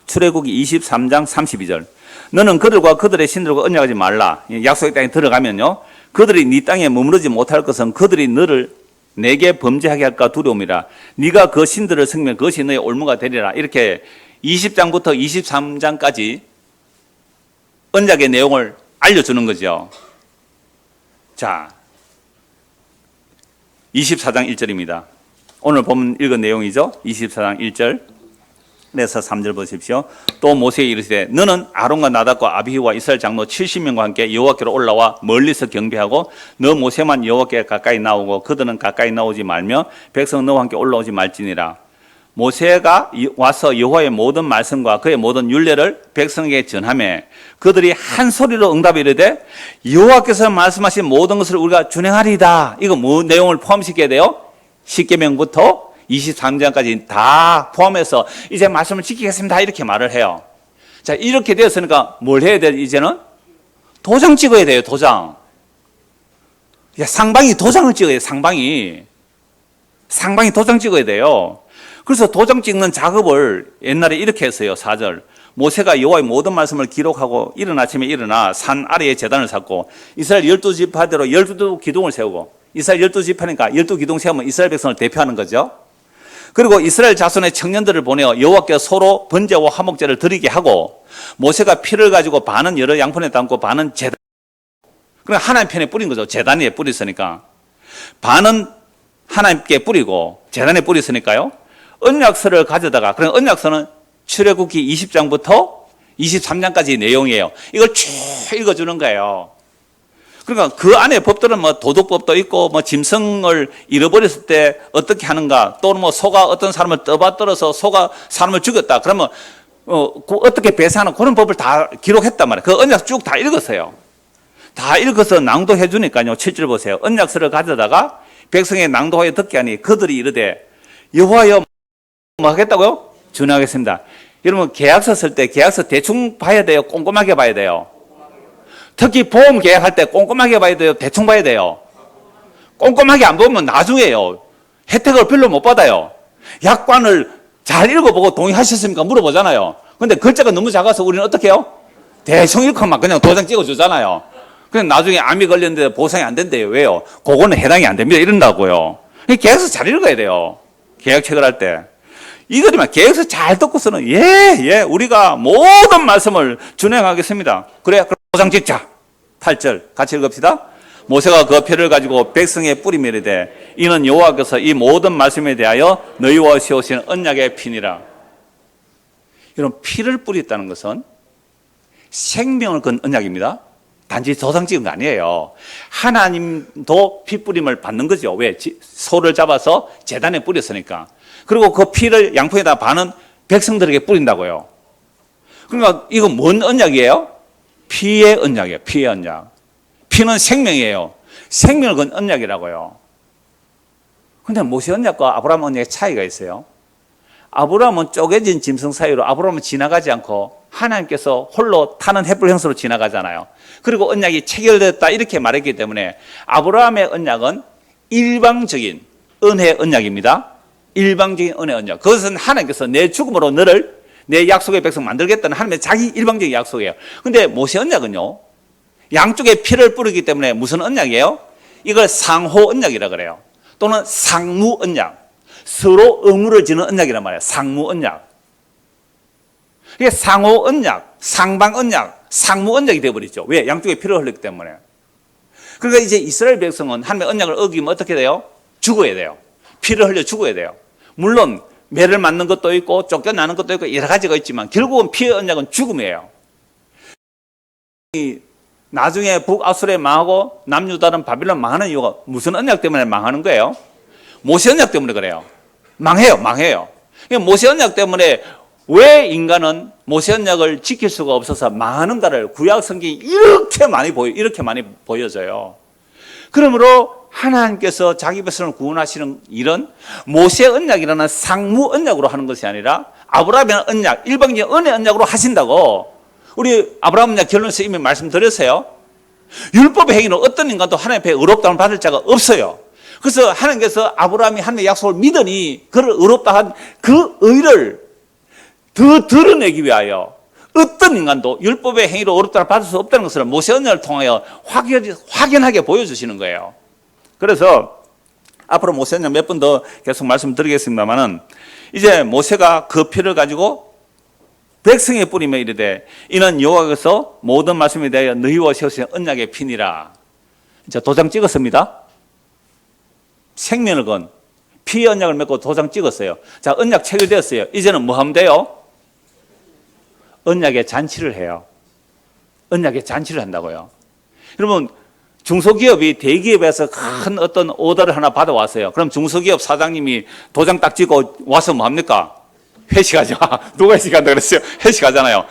출애굽기 23장 32절. 너는 그들과 그들의 신들과 언약하지 말라. 약속의 땅에 들어가면요, 그들이 네 땅에 머무르지 못할 것은 그들이 너를 내게 범죄하게 할까 두려움이라. 네가 그 신들을 섬기면 그것이 너의 올무가 되리라. 이렇게 20장부터 23장까지 언약의 내용을 알려주는 거죠. 자, 24장 1절입니다. 오늘 본 읽은 내용이죠. 24장 1절. 그래서 3절 보십시오. 또 모세에게 이르시되 너는 아론과 나답과 아비후와 이스라엘 장로 70명과 함께 여호와께로 올라와 멀리서 경배하고 너 모세만 여호와께 가까이 나오고 그들은 가까이 나오지 말며 백성 너와 함께 올라오지 말지니라. 모세가 와서 여호와의 모든 말씀과 그의 모든 율례를 백성에게 전하며 그들이 한 소리로 응답이 이르되 여호와께서 말씀하신 모든 것을 우리가 준행하리이다. 이거 뭐 내용을 포함시켜야 돼요? 십계명부터 23장까지 다 포함해서 이제 말씀을 지키겠습니다. 이렇게 말을 해요. 자, 이렇게 되었으니까 뭘 해야 돼, 이제는? 도장 찍어야 돼요, 도장. 야, 상방이 도장을 찍어야 돼요, 상방이. 상방이 도장 찍어야 돼요. 그래서 도장 찍는 작업을 옛날에 이렇게 했어요, 4절. 모세가 여호와의 모든 말씀을 기록하고 이른 아침에 일어나 산 아래에 제단을 샀고 이스라엘 12지파대로 12기둥을 세우고 이스라엘 12지파니까 12기둥 세우면 이스라엘 백성을 대표하는 거죠. 그리고 이스라엘 자손의 청년들을 보내어 여호와께 서로 번제와 화목제를 드리게 하고 모세가 피를 가지고 반은 여러 양푼에 담고 반은 제단, 그러니까 하나님 편에 뿌린 거죠. 제단 위에 뿌렸으니까. 반은 하나님께 뿌리고 제단에 뿌렸으니까요. 언약서를 가져다가, 그런 언약서는 출애굽기 20장부터 23장까지 내용이에요. 이걸 쭉 읽어주는 거예요. 그러니까 그 안에 법들은 뭐 도덕법도 있고 뭐 짐승을 잃어버렸을 때 어떻게 하는가, 또는 뭐 소가 어떤 사람을 떠받들어서 소가 사람을 죽였다. 그러면 어떻게 배상하는 그런 법을 다 기록했단 말이에요. 그 언약 쭉 다 읽었어요. 다 읽어서 낭독해 주니까요. 7절 보세요. 언약서를 가져다가 백성의 낭독하여 듣게 하니 그들이 이르되 여호와여 뭐 하겠다고요? 준하겠습니다. 여러분 계약서 쓸 때 계약서 대충 봐야 돼요? 꼼꼼하게 봐야 돼요? 특히 보험 계약할 때 꼼꼼하게 봐야 돼요? 대충 봐야 돼요? 꼼꼼하게 안 보면 나중에요, 혜택을 별로 못 받아요. 약관을 잘 읽어보고 동의하셨습니까? 물어보잖아요. 근데 글자가 너무 작아서 우리는 어떻게 해요? 대충 읽고 막 그냥 도장 찍어주잖아요. 그냥 나중에 암이 걸렸는데 보상이 안 된대요. 왜요? 그거는 해당이 안 됩니다. 이런다고요. 계약서 잘 읽어야 돼요. 계약책을 할 때. 이거지만 계약서 잘 듣고서는 우리가 모든 말씀을 준행하겠습니다. 그래, 그럼 도장 찍자. 8절 같이 읽읍시다. 모세가 그 표를 가지고 백성의 뿌리며 이르되 이는 여호와께서 이 모든 말씀에 대하여 너희와 세우신 언약의 피니라. 이런 피를 뿌렸다는 것은 생명을 건 언약입니다. 단지 도장 찍은 거 아니에요. 하나님도 피 뿌림을 받는 거죠. 왜? 소를 잡아서 제단에 뿌렸으니까. 그리고 그 피를 양푼에다 반은 백성들에게 뿌린다고요. 그러니까 이건 뭔 언약이에요? 피의 언약이에요. 피의 언약. 피는 생명이에요. 생명을 건 언약이라고요. 근데 모세 언약과 아브라함 언약의 차이가 있어요. 아브라함은 쪼개진 짐승 사이로 아브라함은 지나가지 않고 하나님께서 홀로 타는 횃불 형수로 지나가잖아요. 그리고 언약이 체결됐다 이렇게 말했기 때문에 아브라함의 언약은 일방적인 은혜 언약입니다. 일방적인 은혜 언약. 그것은 하나님께서 내 죽음으로 너를 내 약속의 백성 만들겠다는 하나님의 자기 일방적인 약속이에요. 근데 모세 언약은요, 양쪽에 피를 뿌리기 때문에 무슨 언약이에요? 이걸 상호 언약이라 그래요. 또는 상무 언약. 서로 의무를 지는 언약이란 말이에요. 상무 언약. 이게 상호 언약, 상방 언약, 상무 언약이 되어버리죠. 왜? 양쪽에 피를 흘렸기 때문에. 그러니까 이제 이스라엘 백성은 하나님의 언약을 어기면 어떻게 돼요? 죽어야 돼요. 피를 흘려 죽어야 돼요. 물론 매를 맞는 것도 있고 쫓겨나는 것도 있고 여러 가지가 있지만 결국은 피의 언약은 죽음이에요. 나중에 북아수르에 망하고 남유다는 바빌론 망하는 이유가 무슨 언약 때문에 망하는 거예요? 모세 언약 때문에 그래요. 망해요. 모세 언약 때문에 왜 인간은 모세 언약을 지킬 수가 없어서 망하는가를 구약 성경이 이렇게 많이 보여져요. 그러므로 하나님께서 자기 백성을 구원하시는 일은 모세 언약이라는 상무 언약으로 하는 것이 아니라 아브라함의 언약, 일방적인 은혜 언약으로 하신다고. 우리 아브라함 언약 결론에서 이미 말씀드렸어요. 율법의 행위는 어떤 인간도 하나님 앞에 의롭다함을 받을 자가 없어요. 그래서 하나님께서 아브라함이 하나님의 약속을 믿으니 그를 의롭다 한 그 의를 더 드러내기 위하여 어떤 인간도 율법의 행위로 의롭다함을 받을 수 없다는 것을 모세 언약을 통하여 확연하게 보여주시는 거예요. 그래서 앞으로 모세 언약 몇 번 더 계속 말씀드리겠습니다만은 이제 모세가 그 피를 가지고 백성에 뿌리며 이르되 이는 여호와께서 모든 말씀에 대하여 너희와 세우신 언약의 피니라. 이제 도장 찍었습니다. 생명을 건 피 언약을 맺고 도장 찍었어요. 자, 언약 체결되었어요. 이제는 뭐 하면 돼요? 언약의 잔치를 해요. 언약의 잔치를 한다고요. 여러분, 중소기업이 대기업에서 큰 어떤 오더를 하나 받아왔어요. 그럼 중소기업 사장님이 도장 딱 찍고 와서 뭐 합니까? 회식하죠. 누가 회식한다 그랬어요? 회식하잖아요.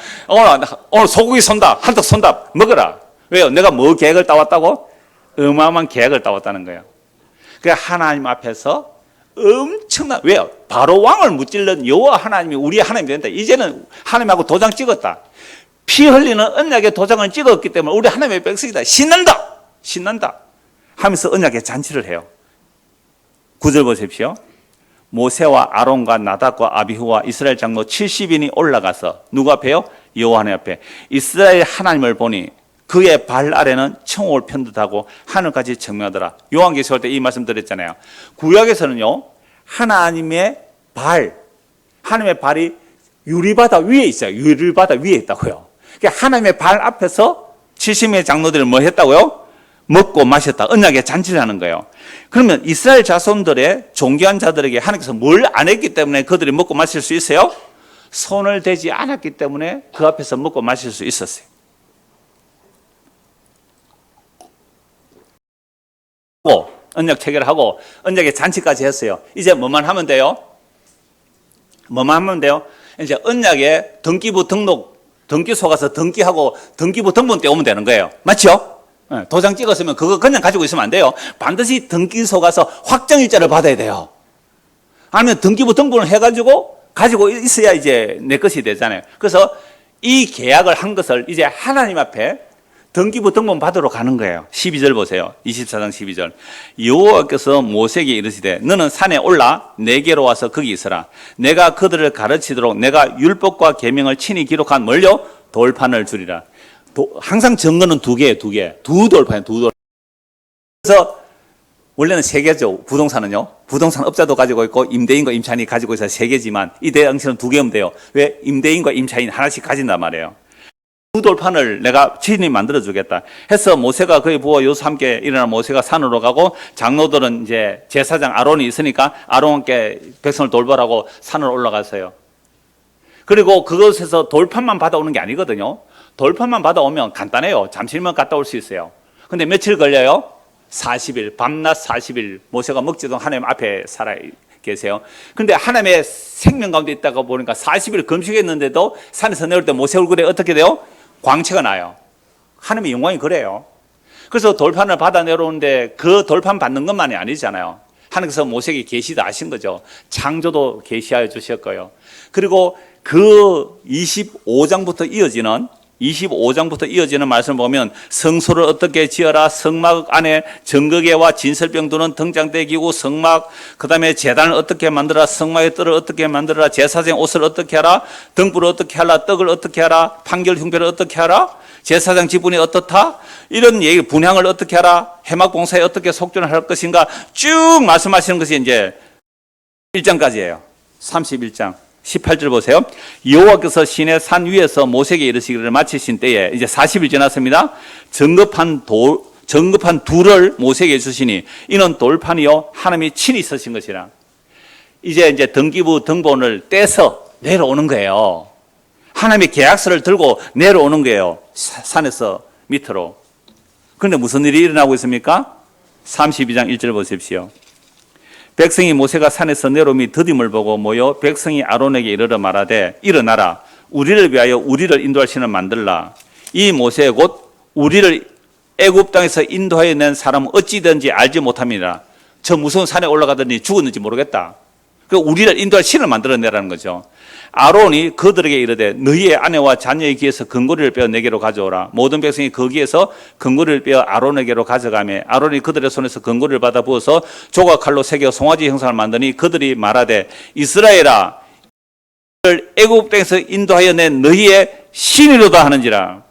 오늘 소고기 손다, 한턱 손다, 먹어라. 왜요? 내가 뭐 계획을 따왔다고? 어마어마한 계획을 따왔다는 거예요. 그러니까 하나님 앞에서 엄청난, 왜요? 바로 왕을 무찔른 여호와 하나님이 우리의 하나님이 된다. 이제는 하나님하고 도장 찍었다. 피 흘리는 언약의 도장을 찍었기 때문에 우리 하나님의 백성이다. 신난다. 신난다. 하면서 언약의 잔치를 해요. 9절 보십시오. 모세와 아론과 나답과 아비후와 이스라엘 장로 70인이 올라가서 누구 앞에요? 여호와 하나님 앞에 이스라엘 하나님을 보니 그의 발 아래는 청옥을 편듯하고 하늘까지 청명하더라. 요한계시록 때 이 말씀 드렸잖아요. 구약에서는요, 하나님의 발, 하나님의 발이 유리바다 위에 있어요. 유리바다 위에 있다고요. 그러니까 하나님의 발 앞에서 70명의 장로들을 뭐 했다고요? 먹고 마셨다. 언약의 잔치를 하는 거예요. 그러면 이스라엘 자손들의 존귀한 자들에게 하나님께서 뭘 안 했기 때문에 그들이 먹고 마실 수 있어요? 손을 대지 않았기 때문에 그 앞에서 먹고 마실 수 있었어요. 언약 체결하고 언약의 잔치까지 했어요. 이제 뭐만 하면 돼요? 뭐만 하면 돼요? 이제 언약의 등기부 등록, 등기소 가서 등기하고 등기부 등본 떼오면 되는 거예요. 맞죠? 도장 찍었으면 그거 그냥 가지고 있으면 안 돼요. 반드시 등기소 가서 확정일자를 받아야 돼요. 아니면 등기부 등본을 해가지고 가지고 있어야 이제 내 것이 되잖아요. 그래서 이 계약을 한 것을 이제 하나님 앞에 등기부 등본 받으러 가는 거예요. 12절 보세요. 24장 12절. 여호와께서 모세에게 이르시되 너는 산에 올라 내게로 와서 거기 있으라. 내가 그들을 가르치도록 내가 율법과 계명을 친히 기록한 뭘요? 돌판을 주리라. 항상 증거는 두 개예요. 두 돌판이에요. 두 돌. 그래서 원래는 세 개죠. 부동산은요. 부동산 업자도 가지고 있고 임대인과 임차인이 가지고 있어서 세 개지만 이 대응시는 두 개면 돼요. 왜? 임대인과 임차인 하나씩 가진단 말이에요. 두 돌판을 내가 친히 만들어주겠다 해서 모세가 그의 부하 여호수아 함께 일어나 모세가 산으로 가고 장로들은 이제 제사장 아론이 있으니까 아론께 백성을 돌보라고 산으로 올라갔어요. 그리고 그것에서 돌판만 받아오는 게 아니거든요. 돌판만 받아오면 간단해요. 잠시만 갔다 올 수 있어요. 근데 며칠 걸려요? 40일, 밤낮 40일 모세가 먹지도 하나님 앞에 살아 계세요. 근데 하나님의 생명 가운데 있다가 보니까 40일 금식했는데도 산에서 내려올 때 모세 얼굴에 어떻게 돼요? 광채가 나요. 하나님의 영광이 그래요. 그래서 돌판을 받아 내려오는데 그 돌판 받는 것만이 아니잖아요. 하나님께서 모세에게 계시도 아신 거죠. 창조도 계시하여 주셨고요. 그리고 그 25장부터 이어지는 말씀을 보면 성소를 어떻게 지어라, 성막 안에 정거계와 진설병 두는 등장대기고 성막, 그 다음에 제단을 어떻게 만들어라, 성막의 뜰을 어떻게 만들어라, 제사장 옷을 어떻게 하라, 등불을 어떻게 하라, 떡을 어떻게 하라, 판결 흉배를 어떻게 하라, 제사장 지분이 어떻다, 이런 얘기, 분향을 어떻게 하라, 해막 봉사에 어떻게 속전을 할 것인가 쭉 말씀하시는 것이 이제 1장까지예요. 31장. 18절 보세요. 여호와께서 시내 산 위에서 모세에게 이르시기를 마치신 때에 이제 40일 지났습니다. 정급한 둘을 모세에게 주시니 이는 돌판이요 하나님이 친히 쓰신 것이라. 이제 등기부 등본을 떼서 내려오는 거예요. 하나님의 계약서를 들고 내려오는 거예요. 산에서 밑으로. 그런데 무슨 일이 일어나고 있습니까? 32장 1절 보십시오. 백성이 모세가 산에서 내려오미 더딤을 보고 모여 백성이 아론에게 이르러 말하되 일어나라 우리를 위하여 우리를 인도할 신을 만들라. 이 모세 곧 우리를 애굽 땅에서 인도하여 낸 사람은 어찌든지 알지 못함이라. 저 무서운 산에 올라가더니 죽었는지 모르겠다. 그 우리를 인도할 신을 만들어내라는 거죠. 아론이 그들에게 이르되 너희의 아내와 자녀의 귀에서 금고리를 빼어 내게로 가져오라. 모든 백성이 거기에서 금고리를 빼어 아론에게로 가져가며 아론이 그들의 손에서 금고리를 받아 부어서 조각 칼로 새겨 송아지 형상을 만드니 그들이 말하되 이스라엘아 애굽 땅에서 인도하여 낸 너희의 신이로다 하는지라.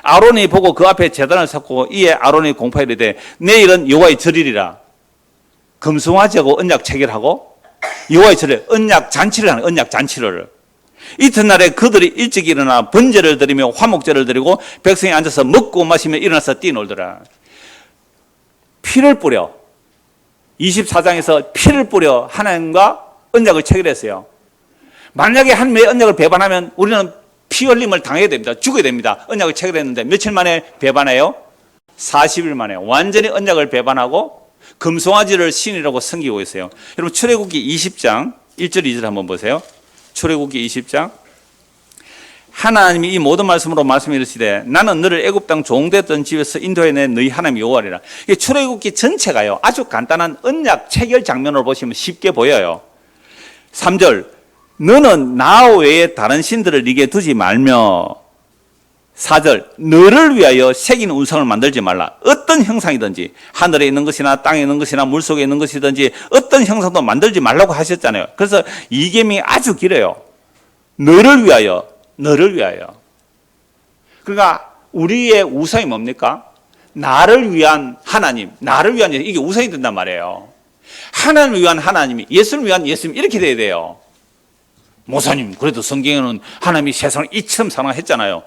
아론이 보고 그 앞에 제단을 섰고 이에 아론이 공파에 이르되 내일은 여호와의 절이리라. 금송아지하고 언약 체결하고 여호와의 절에 언약 잔치를 하는 언약 잔치를. 이튿날에 그들이 일찍 일어나 번제를 드리며 화목제를 드리고 백성이 앉아서 먹고 마시며 일어나서 뛰놀더라. 피를 뿌려 24장에서 피를 뿌려 하나님과 언약을 체결했어요. 만약에 한 명의 언약을 배반하면 우리는 피 흘림을 당해야 됩니다. 죽어야 됩니다. 언약을 체결했는데 며칠 만에 배반해요? 40일 만에 완전히 언약을 배반하고 금송아지를 신이라고 섬기고 있어요. 여러분 출애굽기 20장 1절 2절 한번 보세요. 출애굽기 20장 하나님이 이 모든 말씀으로 말씀해 이르시되 나는 너를 애굽 땅 종되었던 집에서 인도해낸 너희 하나님 여호와리라. 이게 출애굽기 전체가요 아주 간단한 언약 체결 장면으로 보시면 쉽게 보여요. 3절 너는 나 외에 다른 신들을 네게 두지 말며 4절 너를 위하여 새긴 우상을 만들지 말라. 어떤 형상이든지 하늘에 있는 것이나 땅에 있는 것이나 물속에 있는 것이든지 어떤 형상도 만들지 말라고 하셨잖아요. 그래서 이 계명이 아주 길어요. 너를 위하여 너를 위하여. 그러니까 우리의 우상이 뭡니까? 나를 위한 하나님, 나를 위한 이게 우상이 된단 말이에요. 하나님을 위한 하나님이 예수를 위한 예수님 이렇게 돼야 돼요. 목사님 그래도 성경에는 하나님이 세상을 이처럼 사랑했잖아요.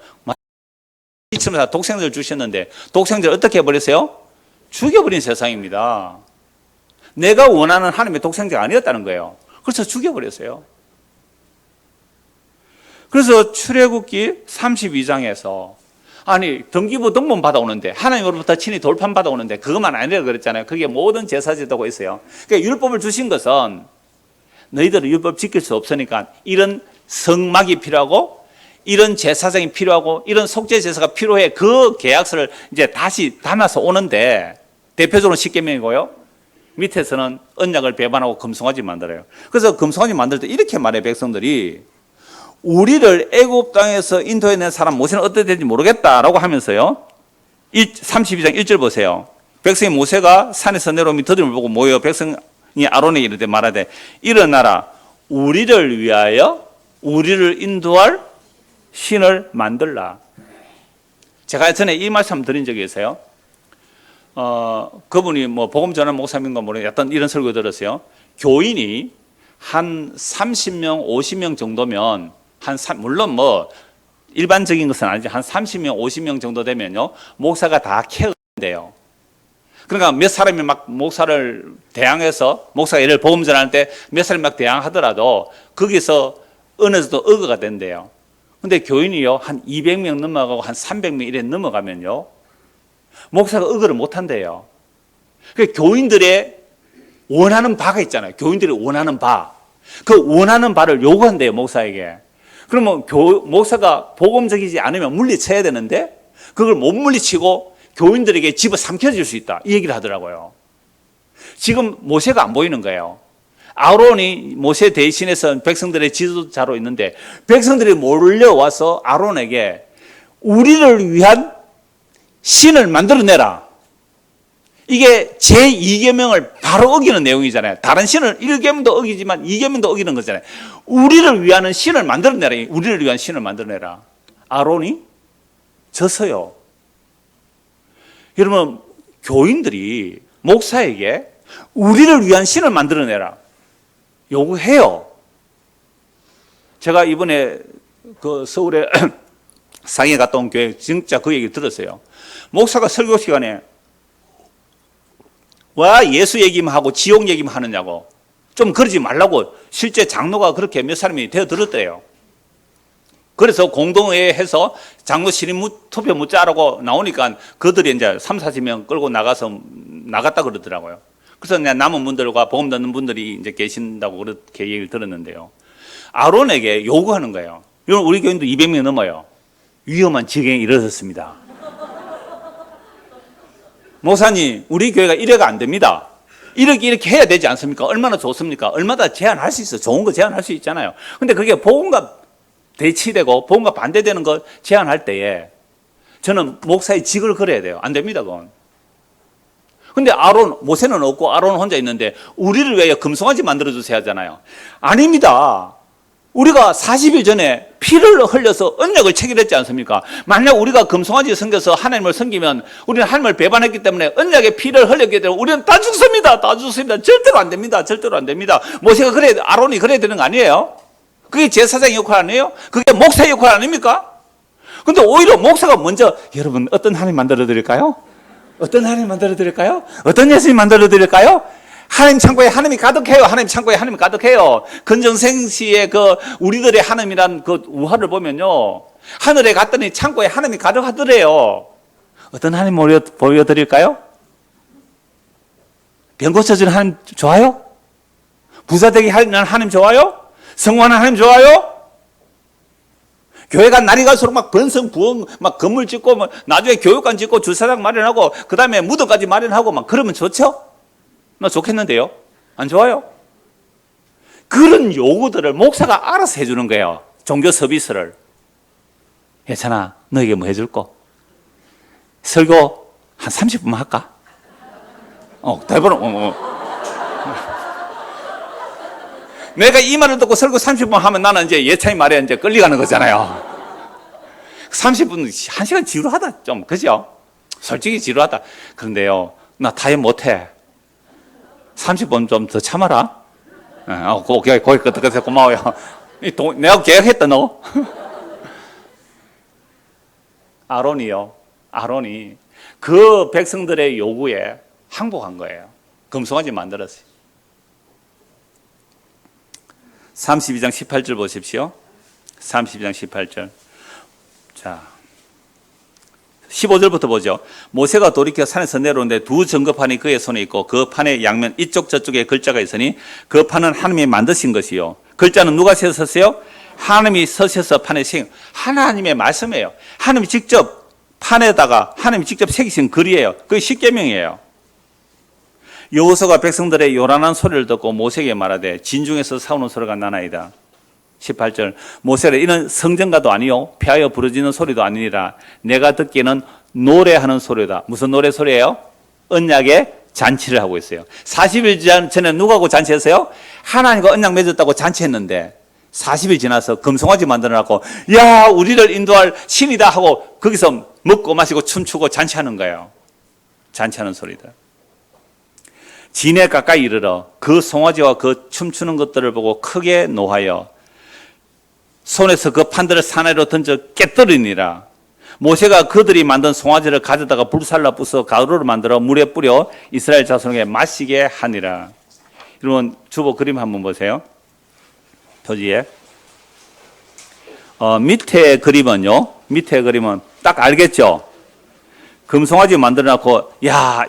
이처럼 독생자를 주셨는데 독생자를 어떻게 해버렸어요? 죽여버린 세상입니다. 내가 원하는 하나님의 독생자가 아니었다는 거예요. 그래서 죽여버렸어요. 그래서 출애굽기 32장에서 아니 등기부 등본 받아오는데 하나님으로부터 친히 돌판 받아오는데 그것만 아니라 그랬잖아요. 그게 모든 제사제도가 있어요. 그러니까 율법을 주신 것은 너희들은 율법 지킬 수 없으니까 이런 성막이 필요하고 이런 제사장이 필요하고 이런 속죄 제사가 필요해. 그 계약서를 이제 다시 담아서 오는데 대표적으로 십계명이고요. 밑에서는 언약을 배반하고 금송아지 만들어요. 그래서 금송아지 만들 때 이렇게 말해 백성들이 우리를 애굽 땅에서 인도해낸 사람 모세는 어떻게 되는지 모르겠다라고 하면서요. 32장 1절 보세요. 백성이 모세가 산에서 내려오며 더듬을 보고 모여 백성이 아론에게 이르되 말하되 일어나라 우리를 위하여 우리를 인도할 신을 만들라. 제가 전에 이 말씀 드린 적이 있어요. 그분이 뭐 복음 전환 목사님인가 모르겠어요. 어떤 이런 설교 들었어요. 교인이 한 30명, 50명 정도면 물론 뭐 일반적인 것은 아니지 한 30명, 50명 정도 되면요 목사가 다 케어된대요. 그러니까 몇 사람이 막 목사를 대항해서 목사가 예를 복음 전할 때 몇 사람이 막 대항하더라도 거기서 어느 정도 억어가 된대요. 근데 교인이요 한 200명 넘어가고 한 300명 이래 넘어가면요 목사가 억어를 못 한대요. 그러니까 교인들의 원하는 바가 있잖아요. 교인들이 원하는 바, 그 원하는 바를 요구한대요 목사에게. 그러면 목사가 복음적이지 않으면 물리쳐야 되는데 그걸 못 물리치고 교인들에게 집어삼켜줄 수 있다 이 얘기를 하더라고요. 지금 모세가 안 보이는 거예요. 아론이 모세 대신해서 백성들의 지도자로 있는데 백성들이 몰려와서 아론에게 우리를 위한 신을 만들어내라. 이게 제2계명을 바로 어기는 내용이잖아요. 다른 신을 1계명도 어기지만 2계명도 어기는 거잖아요. 우리를 위한 신을 만들어내라. 우리를 위한 신을 만들어내라. 아론이 졌어요. 여러분 교인들이 목사에게 우리를 위한 신을 만들어내라 요구해요. 제가 이번에 그 서울에 상해 갔다 온 교회 진짜 그 얘기 들었어요. 목사가 설교 시간에 와 예수 얘기만 하고 지옥 얘기만 하느냐고 좀 그러지 말라고 실제 장로가 그렇게 몇 사람이 되어 들었대요. 그래서 공동회의해서 장로 신임 투표 묻자라고 나오니까 그들이 이제 3, 40명 끌고 나갔다 그러더라고요. 그래서 남은 분들과 복음 듣는 분들이 이제 계신다고 그렇게 얘기를 들었는데요. 아론에게 요구하는 거예요. 여러분, 우리 교인도 200명 넘어요. 위험한 지경에 이르렀습니다. 목사님, 우리 교회가 이래가 안 됩니다. 이렇게 해야 되지 않습니까? 얼마나 좋습니까? 얼마나 제한할 수 있어. 좋은 거 제한할 수 있잖아요. 근데 그게 복음과 대치되고 복음과 반대되는 거 제한할 때에 저는 목사의 직을 걸어야 돼요. 안 됩니다, 그건. 근데 모세는 없고 아론은 혼자 있는데 우리를 위하여 금송아지 만들어주세요 하잖아요. 아닙니다. 우리가 40일 전에 피를 흘려서 언약을 체결했지 않습니까? 만약 우리가 금송아지 섬겨서 하나님을 섬기면 우리는 하나님을 배반했기 때문에 언약의 피를 흘렸기 때문에 우리는 다 죽습니다. 다 죽습니다. 절대로 안 됩니다. 절대로 안 됩니다. 모세가 아론이 그래야 되는 거 아니에요? 그게 제사장 역할 아니에요? 그게 목사의 역할 아닙니까? 근데 오히려 목사가 먼저 여러분 어떤 하나님 만들어 드릴까요? 어떤 하나님 만들어 드릴까요? 어떤 예수님 만들어 드릴까요? 하나님 창고에 하나님이 가득해요. 하나님 창고에 하나님이 가득해요. 근정생 시의 우리들의 하나님이란 우화를 보면요. 하늘에 갔더니 창고에 하나님이 가득하더래요. 어떤 하나님 보여드릴까요? 병 고쳐주는 하나님 좋아요? 부자 되게 하는 하나님 좋아요? 성공하는 하나님 좋아요? 교회가 날이 갈수록 막 번성, 부흥, 막 건물 짓고, 나중에 교육관 짓고, 주차장 마련하고, 그 다음에 무덤까지 마련하고, 막 그러면 좋죠? 나 좋겠는데요? 안 좋아요? 그런 요구들을 목사가 알아서 해주는 거예요. 종교 서비스를. 예찬아, 너에게 뭐 해줄 거? 설교 한 30분만 할까? 대부분, 내가 이 말을 듣고 설교 30분 하면 나는 이제 예찬이 말에 이제 끌려가는 거잖아요. 30분, 1시간 지루하다, 좀, 그죠? 솔직히 지루하다. 그런데요, 나 타협 못해. 30분 좀 더 참아라. 거기 끝에서 고마워요. 내가 계약했다, 너. 아론이 그 백성들의 요구에 항복한 거예요. 금송아지 만들었어요. 32장 18절 보십시오. 32장 18절. 자, 15절부터 보죠. 모세가 돌이켜 산에서 내려오는데 두 증거판이 그의 손에 있고 그 판의 양면 이쪽 저쪽에 글자가 있으니 그 판은 하나님이 만드신 것이요. 글자는 누가 쓰셨어요? 하나님이 쓰셔서 판에 새긴 하나님의 말씀이에요. 하나님이 직접 판에다가 하나님이 직접 새기신 글이에요. 그게 십계명이에요. 여호수아가 백성들의 요란한 소리를 듣고 모세에게 말하되 진중에서 싸우는 소리가 나나이다. 18절 모세가 이는 성전가도 아니요 폐하여 부르짖는 소리도 아니니라. 내가 듣기에는 노래하는 소리다. 무슨 노래 소리예요? 언약의 잔치를 하고 있어요. 40일 전에 누구하고 잔치했어요? 하나님과 언약 맺었다고 잔치했는데 40일 지나서 금송아지 만들어놨고 야 우리를 인도할 신이다 하고 거기서 먹고 마시고 춤추고 잔치하는 거예요. 잔치하는 소리다. 진에 가까이 이르러 그 송아지와 그 춤추는 것들을 보고 크게 노하여 손에서 그 판들을 사내로 던져 깨뜨리니라. 모세가 그들이 만든 송아지를 가져다가 불살라 부숴 가루를 만들어 물에 뿌려 이스라엘 자손에게 마시게 하니라. 여러분 주보 그림 한번 보세요. 표지에 밑에 그림은 딱 알겠죠? 금송아지 만들어놓고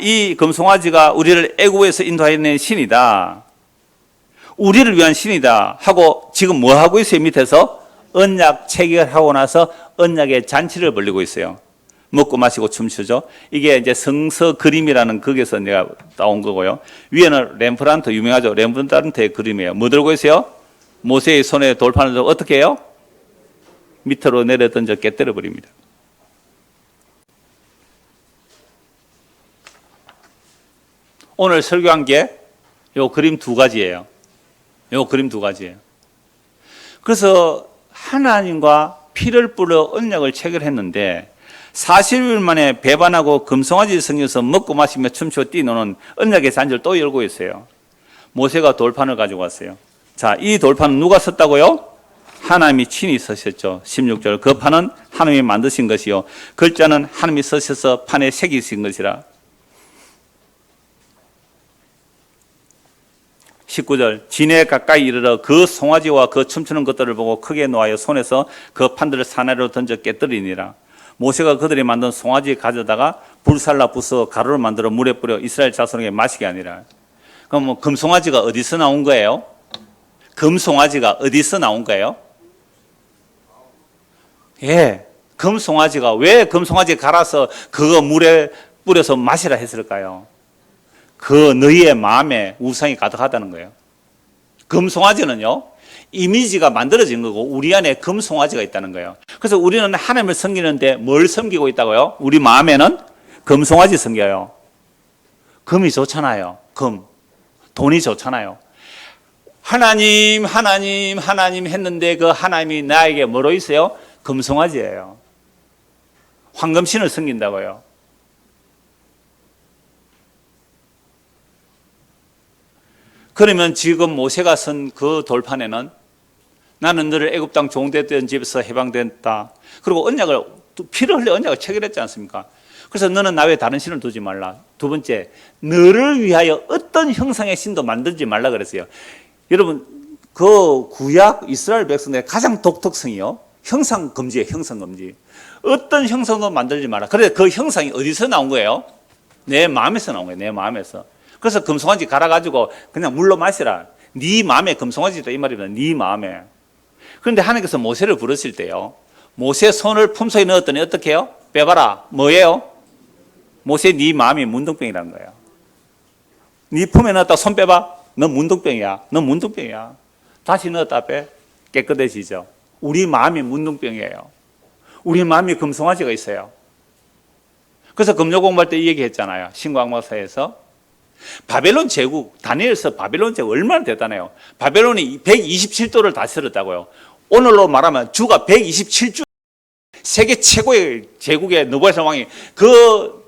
이 금송아지가 우리를 애굽에서 인도하는 신이다. 우리를 위한 신이다 하고 지금 뭐 하고 있어요? 밑에서 언약 체결하고 나서 언약의 잔치를 벌리고 있어요. 먹고 마시고 춤추죠. 이게 이제 성서 그림이라는 거기서 내가 따온 거고요. 위에는 렘브란트 유명하죠. 렘브란트의 그림이에요. 뭐 들고 있어요? 모세의 손에 돌판을 들고 어떻게 해요? 밑으로 내려 던져 깨뜨려 버립니다. 오늘 설교한 게 요 그림 두 가지예요. 그래서 하나님과 피를 뿌려 언약을 체결했는데 40일 만에 배반하고 금송아지 성에서 먹고 마시며 춤추고 뛰노는 언약의 잔치를 또 열고 있어요. 모세가 돌판을 가지고 왔어요. 자, 이 돌판은 누가 썼다고요? 하나님이 친히 쓰셨죠. 16절 그 판은 하나님이 만드신 것이요 글자는 하나님이 쓰셔서 판에 새기신 것이라. 19절 진에 가까이 이르러 그 송아지와 그 춤추는 것들을 보고 크게 노하여 손에서 그 판들을 사내로 던져 깨뜨리니라. 모세가 그들이 만든 송아지 가져다가 불살라 부숴 가루를 만들어 물에 뿌려 이스라엘 자손에게 마시게 하니라. 그럼 뭐 금송아지가 어디서 나온 거예요? 금송아지가 어디서 나온 거예요? 금송아지가 왜 금송아지 갈아서 그거 물에 뿌려서 마시라 했을까요? 그 너희의 마음에 우상이 가득하다는 거예요. 금송아지는요, 이미지가 만들어진 거고 우리 안에 금송아지가 있다는 거예요. 그래서 우리는 하나님을 섬기는데 뭘 섬기고 있다고요? 우리 마음에는 금송아지 섬겨요. 금이 좋잖아요. 금. 돈이 좋잖아요. 하나님, 하나님, 하나님 했는데 그 하나님이 나에게 뭐로 있어요? 금송아지예요. 황금신을 섬긴다고요. 그러면 지금 모세가 선 그 돌판에는 나는 너를 애굽 땅 종되던 집에서 해방됐다. 그리고 언약을 피를 흘려 언약을 체결했지 않습니까? 그래서 너는 나 외에 다른 신을 두지 말라. 두 번째, 너를 위하여 어떤 형상의 신도 만들지 말라 그랬어요. 여러분, 그 구약 이스라엘 백성들의 가장 독특성이요, 형상 금지예요. 형상 금지. 어떤 형상도 만들지 마라. 그래, 그 형상이 어디서 나온 거예요? 내 마음에서 나온 거예요. 내 마음에서. 그래서 금송아지 갈아가지고 그냥 물로 마시라. 네 마음에 금송아지 있다 이 말입니다. 네 마음에. 그런데 하나님께서 모세를 부르실 때요, 모세 손을 품속에 넣었더니 어떻게 해요? 빼봐라. 뭐예요? 모세, 네 마음이 문둥병이라는 거예요. 네 품에 넣었다 손 빼봐. 너 문둥병이야. 너 문둥병이야. 다시 넣었다 빼. 깨끗해지죠. 우리 마음이 문둥병이에요. 우리 마음이 금송아지가 있어요. 그래서 금요 공부할 때 이 얘기 했잖아요. 신구악마사에서. 바벨론 제국, 다니엘서 바벨론 제국 얼마나 대단해요. 바벨론이 127도를 다스렸다고요. 오늘로 말하면 주가 127주, 세계 최고의 제국의 느부갓네살 왕이 그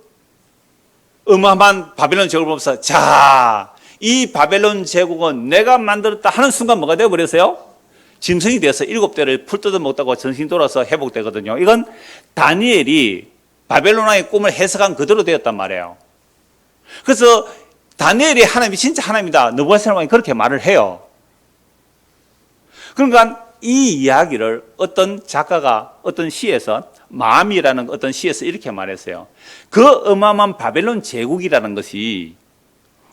어마어마한 바벨론 제국을 보면서, 자, 이 바벨론 제국은 내가 만들었다 하는 순간 뭐가 되어버렸어요? 짐승이 되어서 7대를 풀 뜯어 먹다가 전신 돌아서 회복되거든요. 이건 다니엘이 바벨론의 꿈을 해석한 그대로 되었단 말이에요. 그래서 다니엘이 하나님이 진짜 하나님이다, 느부갓네살 왕이 그렇게 말을 해요. 그러니까 이 이야기를 어떤 작가가 어떤 시에서, 마음이라는 어떤 시에서 이렇게 말했어요. 그 어마어마한 바벨론 제국이라는 것이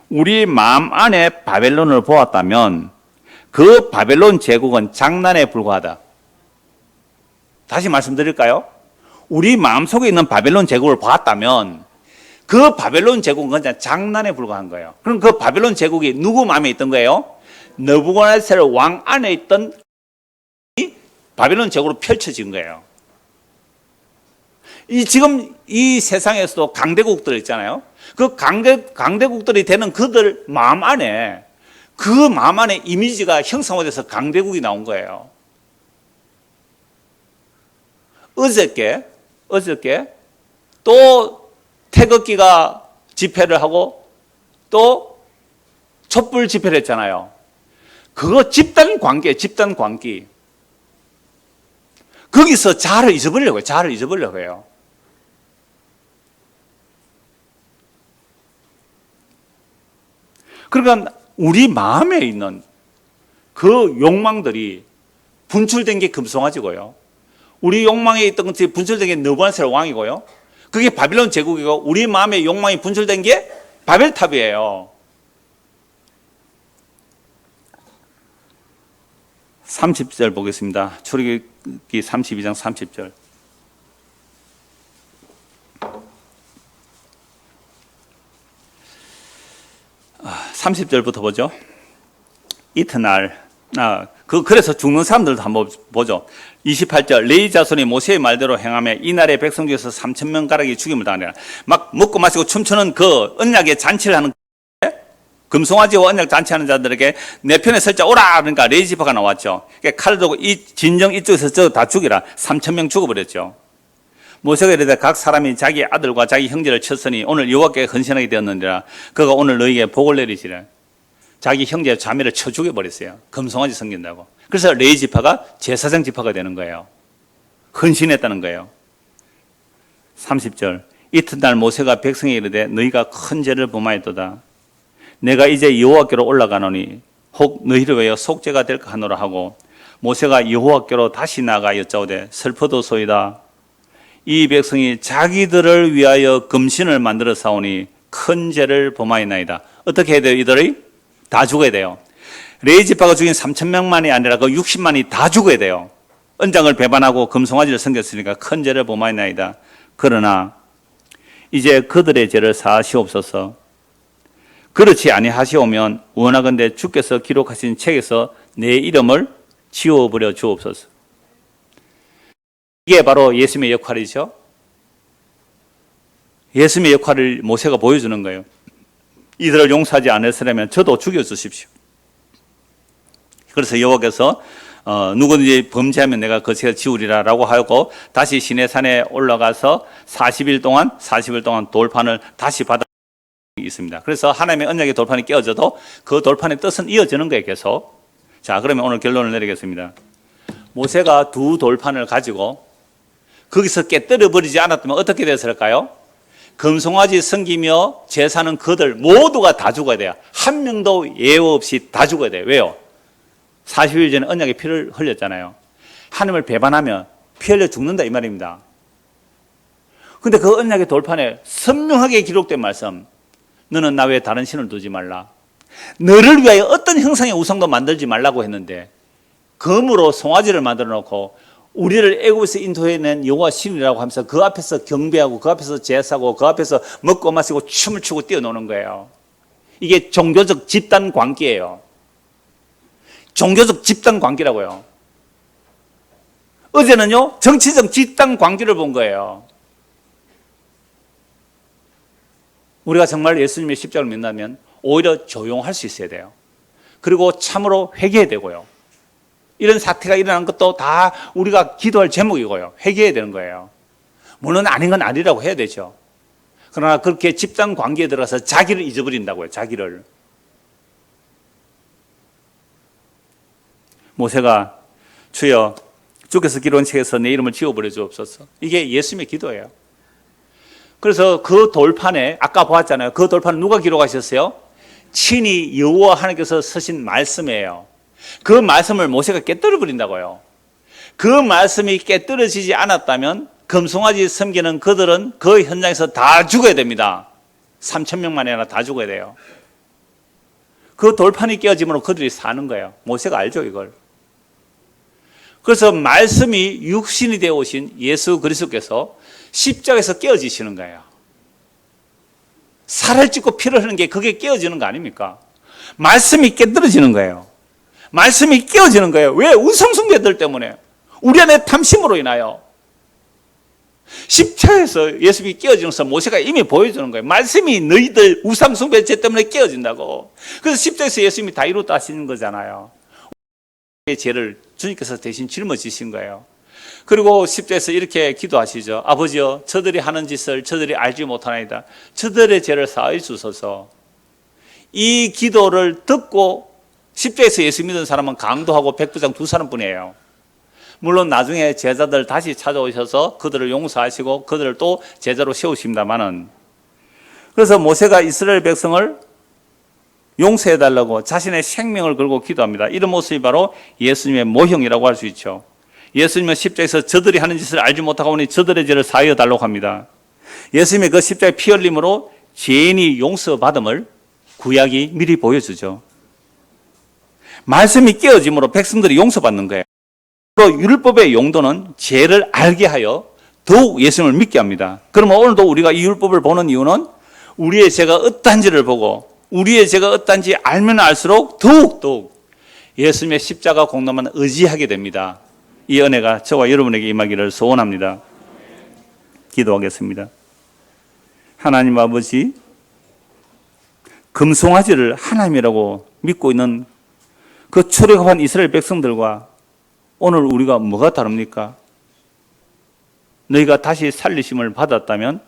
우리 마음 안에 바벨론을 보았다면 그 바벨론 제국은 장난에 불과하다. 다시 말씀드릴까요? 우리 마음속에 있는 바벨론 제국을 봤다면 그 바벨론 제국은 그냥 장난에 불과한 거예요. 그럼 그 바벨론 제국이 누구 마음에 있던 거예요? 느부갓네살 왕 안에 있던 바벨론 제국으로 펼쳐진 거예요. 지금 이 세상에서도 강대국들 있잖아요. 그 강대국들이 되는 그들 마음 안에, 그 마음 안에 이미지가 형성화돼서 강대국이 나온 거예요. 어저께 또 태극기가 집회를 하고 또 촛불 집회를 했잖아요. 그거 집단 관계. 거기서 자아를 잊어버리려고 해요. 그러니까 우리 마음에 있는 그 욕망들이 분출된 게 금송아지고요. 우리 욕망에 있던 것이 분출된 게 느부갓네살 왕이고요. 그게 바빌론 제국이고, 우리 마음의 욕망이 분출된 게 바벨탑이에요. 30절 보겠습니다. 출애굽기 32장 30절. 아, 30절부터 보죠. 이튿날, 그래서 죽는 사람들도 한번 보죠. 28절, 레위 자손이 모세의 말대로 행하며 이날에 백성 중에서 3,000명 가량이 죽임을 당하니라. 막 먹고 마시고 춤추는 그 언약의 잔치를 하는, 금송아지와 언약 잔치하는 자들에게 내 편에 설자 오라. 그러니까 레위 지파가 나왔죠. 그러니까 칼을 들고 이 진정 이쪽에서 저 다 죽이라. 3,000명 죽어버렸죠. 모세가 이르되 각 사람이 자기 아들과 자기 형제를 쳤으니 오늘 여호와께 헌신하게 되었느니라. 그가 오늘 너희에게 복을 내리시라. 자기 형제 자매를 쳐 죽여버렸어요. 금송아지 섬긴다고. 그래서 레위 지파가 제사장 지파가 되는 거예요. 헌신했다는 거예요. 30절, 이튿날 모세가 백성에게 이르되 너희가 큰 죄를 범하였도다. 내가 이제 여호와께로 올라가노니 혹 너희를 위하여 속죄가 될까 하노라 하고, 모세가 여호와께로 다시 나가 여짜오되 슬퍼도소이다. 이 백성이 자기들을 위하여 금신을 만들어 사오니 큰 죄를 범하였나이다. 어떻게 해야 돼요? 이들이 다 죽어야 돼요. 레위 지파가 죽인 3,000명만이 아니라 그 60만이 다 죽어야 돼요. 언장을 배반하고 금송아지를 섬겼으니까 큰 죄를 범하였나이다. 그러나 이제 그들의 죄를 사하시옵소서. 그렇지 아니하시오면 원하건대 주께서 기록하신 책에서 내 이름을 지워버려 주옵소서. 이게 바로 예수님의 역할이죠. 예수님의 역할을 모세가 보여주는 거예요. 이들을 용서하지 않으시려면 저도 죽여주십시오. 그래서 여호와께서 누구든지 범죄하면 내가 그 죄를 지우리라 라고 하고 다시 시내산에 올라가서 40일 동안 돌판을 다시 받아 있습니다. 그래서 하나님의 언약의 돌판이 깨어져도 그 돌판의 뜻은 이어지는 거예요, 계속. 자, 그러면 오늘 결론을 내리겠습니다. 모세가 두 돌판을 가지고 거기서 깨뜨려 버리지 않았다면 어떻게 됐을까요? 금송아지 섬기며 제사는 그들 모두가 다 죽어야 돼요. 한 명도 예외 없이 다 죽어야 돼요. 왜요? 40일 전에 언약의 피를 흘렸잖아요. 하나님을 배반하면 피 흘려 죽는다 이 말입니다. 근데 그 언약의 돌판에 선명하게 기록된 말씀, 너는 나 외에 다른 신을 두지 말라. 너를 위하여 어떤 형상의 우상도 만들지 말라고 했는데 금으로 송아지를 만들어 놓고 우리를 애굽에서 인도해낸 여호와 신이라고 하면서 그 앞에서 경배하고 그 앞에서 제사하고 그 앞에서 먹고 마시고 춤을 추고 뛰어노는 거예요. 이게 종교적 집단 관계예요. 종교적 집단 관계라고요. 어제는요, 정치적 집단 관계를 본 거예요. 우리가 정말 예수님의 십자가를 믿는다면 오히려 조용할 수 있어야 돼요. 그리고 참으로 회개해야 되고요. 이런 사태가 일어난 것도 다 우리가 기도할 제목이고요. 회개해야 되는 거예요. 물론 아닌 건 아니라고 해야 되죠. 그러나 그렇게 집단 관계에 들어가서 자기를 잊어버린다고요. 자기를. 모세가 주여 주께서 기록한 책에서 내 이름을 지워버려 주옵소서. 이게 예수님의 기도예요. 그래서 그 돌판에 아까 보았잖아요. 그 돌판을 누가 기록하셨어요? 친히 여호와 하나님께서 쓰신 말씀이에요. 그 말씀을 모세가 깨뜨려 버린다고요. 그 말씀이 깨뜨려지지 않았다면 금송아지 섬기는 그들은 그 현장에서 다 죽어야 됩니다. 3,000명만 아니라 다 죽어야 돼요. 그 돌판이 깨어지므로 그들이 사는 거예요. 모세가 알죠, 이걸. 그래서 말씀이 육신이 되어 오신 예수 그리스도께서 십자가에서 깨어지시는 거예요. 살을 찢고 피를 흘리는 게 그게 깨어지는 거 아닙니까? 말씀이 깨뜨려지는 거예요. 말씀이 깨어지는 거예요. 왜? 우상숭배들 때문에. 우리 안에 탐심으로 인하여. 십자가에서 예수님이 깨어지는 것을 모세가 이미 보여주는 거예요. 말씀이 너희들 우상숭배죄 때문에 깨어진다고. 그래서 십자가에서 예수님이 다 이루었다 하시는 거잖아요. 우리의 죄를 주님께서 대신 짊어지신 거예요. 그리고 십자가에서 이렇게 기도하시죠. 아버지여, 저들이 하는 짓을 저들이 알지 못하나이다. 저들의 죄를 사하여 주소서. 이 기도를 듣고 십자가에서 예수 믿은 사람은 강도하고 백부장 두 사람뿐이에요. 물론 나중에 제자들 다시 찾아오셔서 그들을 용서하시고 그들을 또 제자로 세우십니다마는, 그래서 모세가 이스라엘 백성을 용서해달라고 자신의 생명을 걸고 기도합니다. 이런 모습이 바로 예수님의 모형이라고 할 수 있죠. 예수님은 십자가에서 저들이 하는 짓을 알지 못하고 보니 저들의 죄를 사하여 달라고 합니다. 예수님의 그 십자가의 피 흘림으로 죄인이 용서받음을 구약이 미리 보여주죠. 말씀이 깨어짐으로 백성들이 용서받는 거예요. 또 율법의 용도는 죄를 알게 하여 더욱 예수님을 믿게 합니다. 그러면 오늘도 우리가 이 율법을 보는 이유는 우리의 죄가 어떠한지를 보고 우리의 죄가 어떠한지 알면 알수록 더욱 예수님의 십자가 공로만 의지하게 됩니다. 이 은혜가 저와 여러분에게 임하기를 소원합니다. 기도하겠습니다. 하나님 아버지, 금송아지를 하나님이라고 믿고 있는 그 출애굽한 이스라엘 백성들과 오늘 우리가 뭐가 다릅니까? 너희가 다시 살리심을 받았다면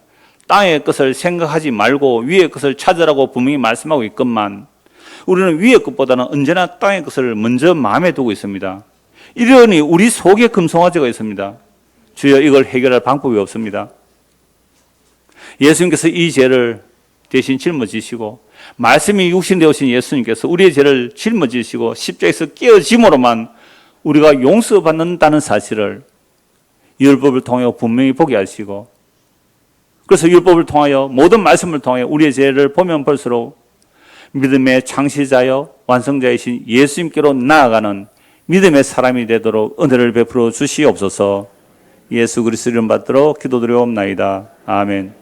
땅의 것을 생각하지 말고 위의 것을 찾으라고 분명히 말씀하고 있건만 우리는 위의 것보다는 언제나 땅의 것을 먼저 마음에 두고 있습니다. 이러니 우리 속에 금송아지가 있습니다. 주여, 이걸 해결할 방법이 없습니다. 예수님께서 이 죄를 대신 짊어지시고 말씀이 육신되어신 예수님께서 우리의 죄를 짊어지시고 십자가에서 깨어짐으로만 우리가 용서받는다는 사실을 율법을 통하여 분명히 보게 하시고, 그래서 율법을 통하여 모든 말씀을 통하여 우리의 죄를 보면 볼수록 믿음의 창시자여 완성자이신 예수님께로 나아가는 믿음의 사람이 되도록 은혜를 베풀어 주시옵소서. 예수 그리스도 이름 받들어 기도드리옵나이다. 아멘.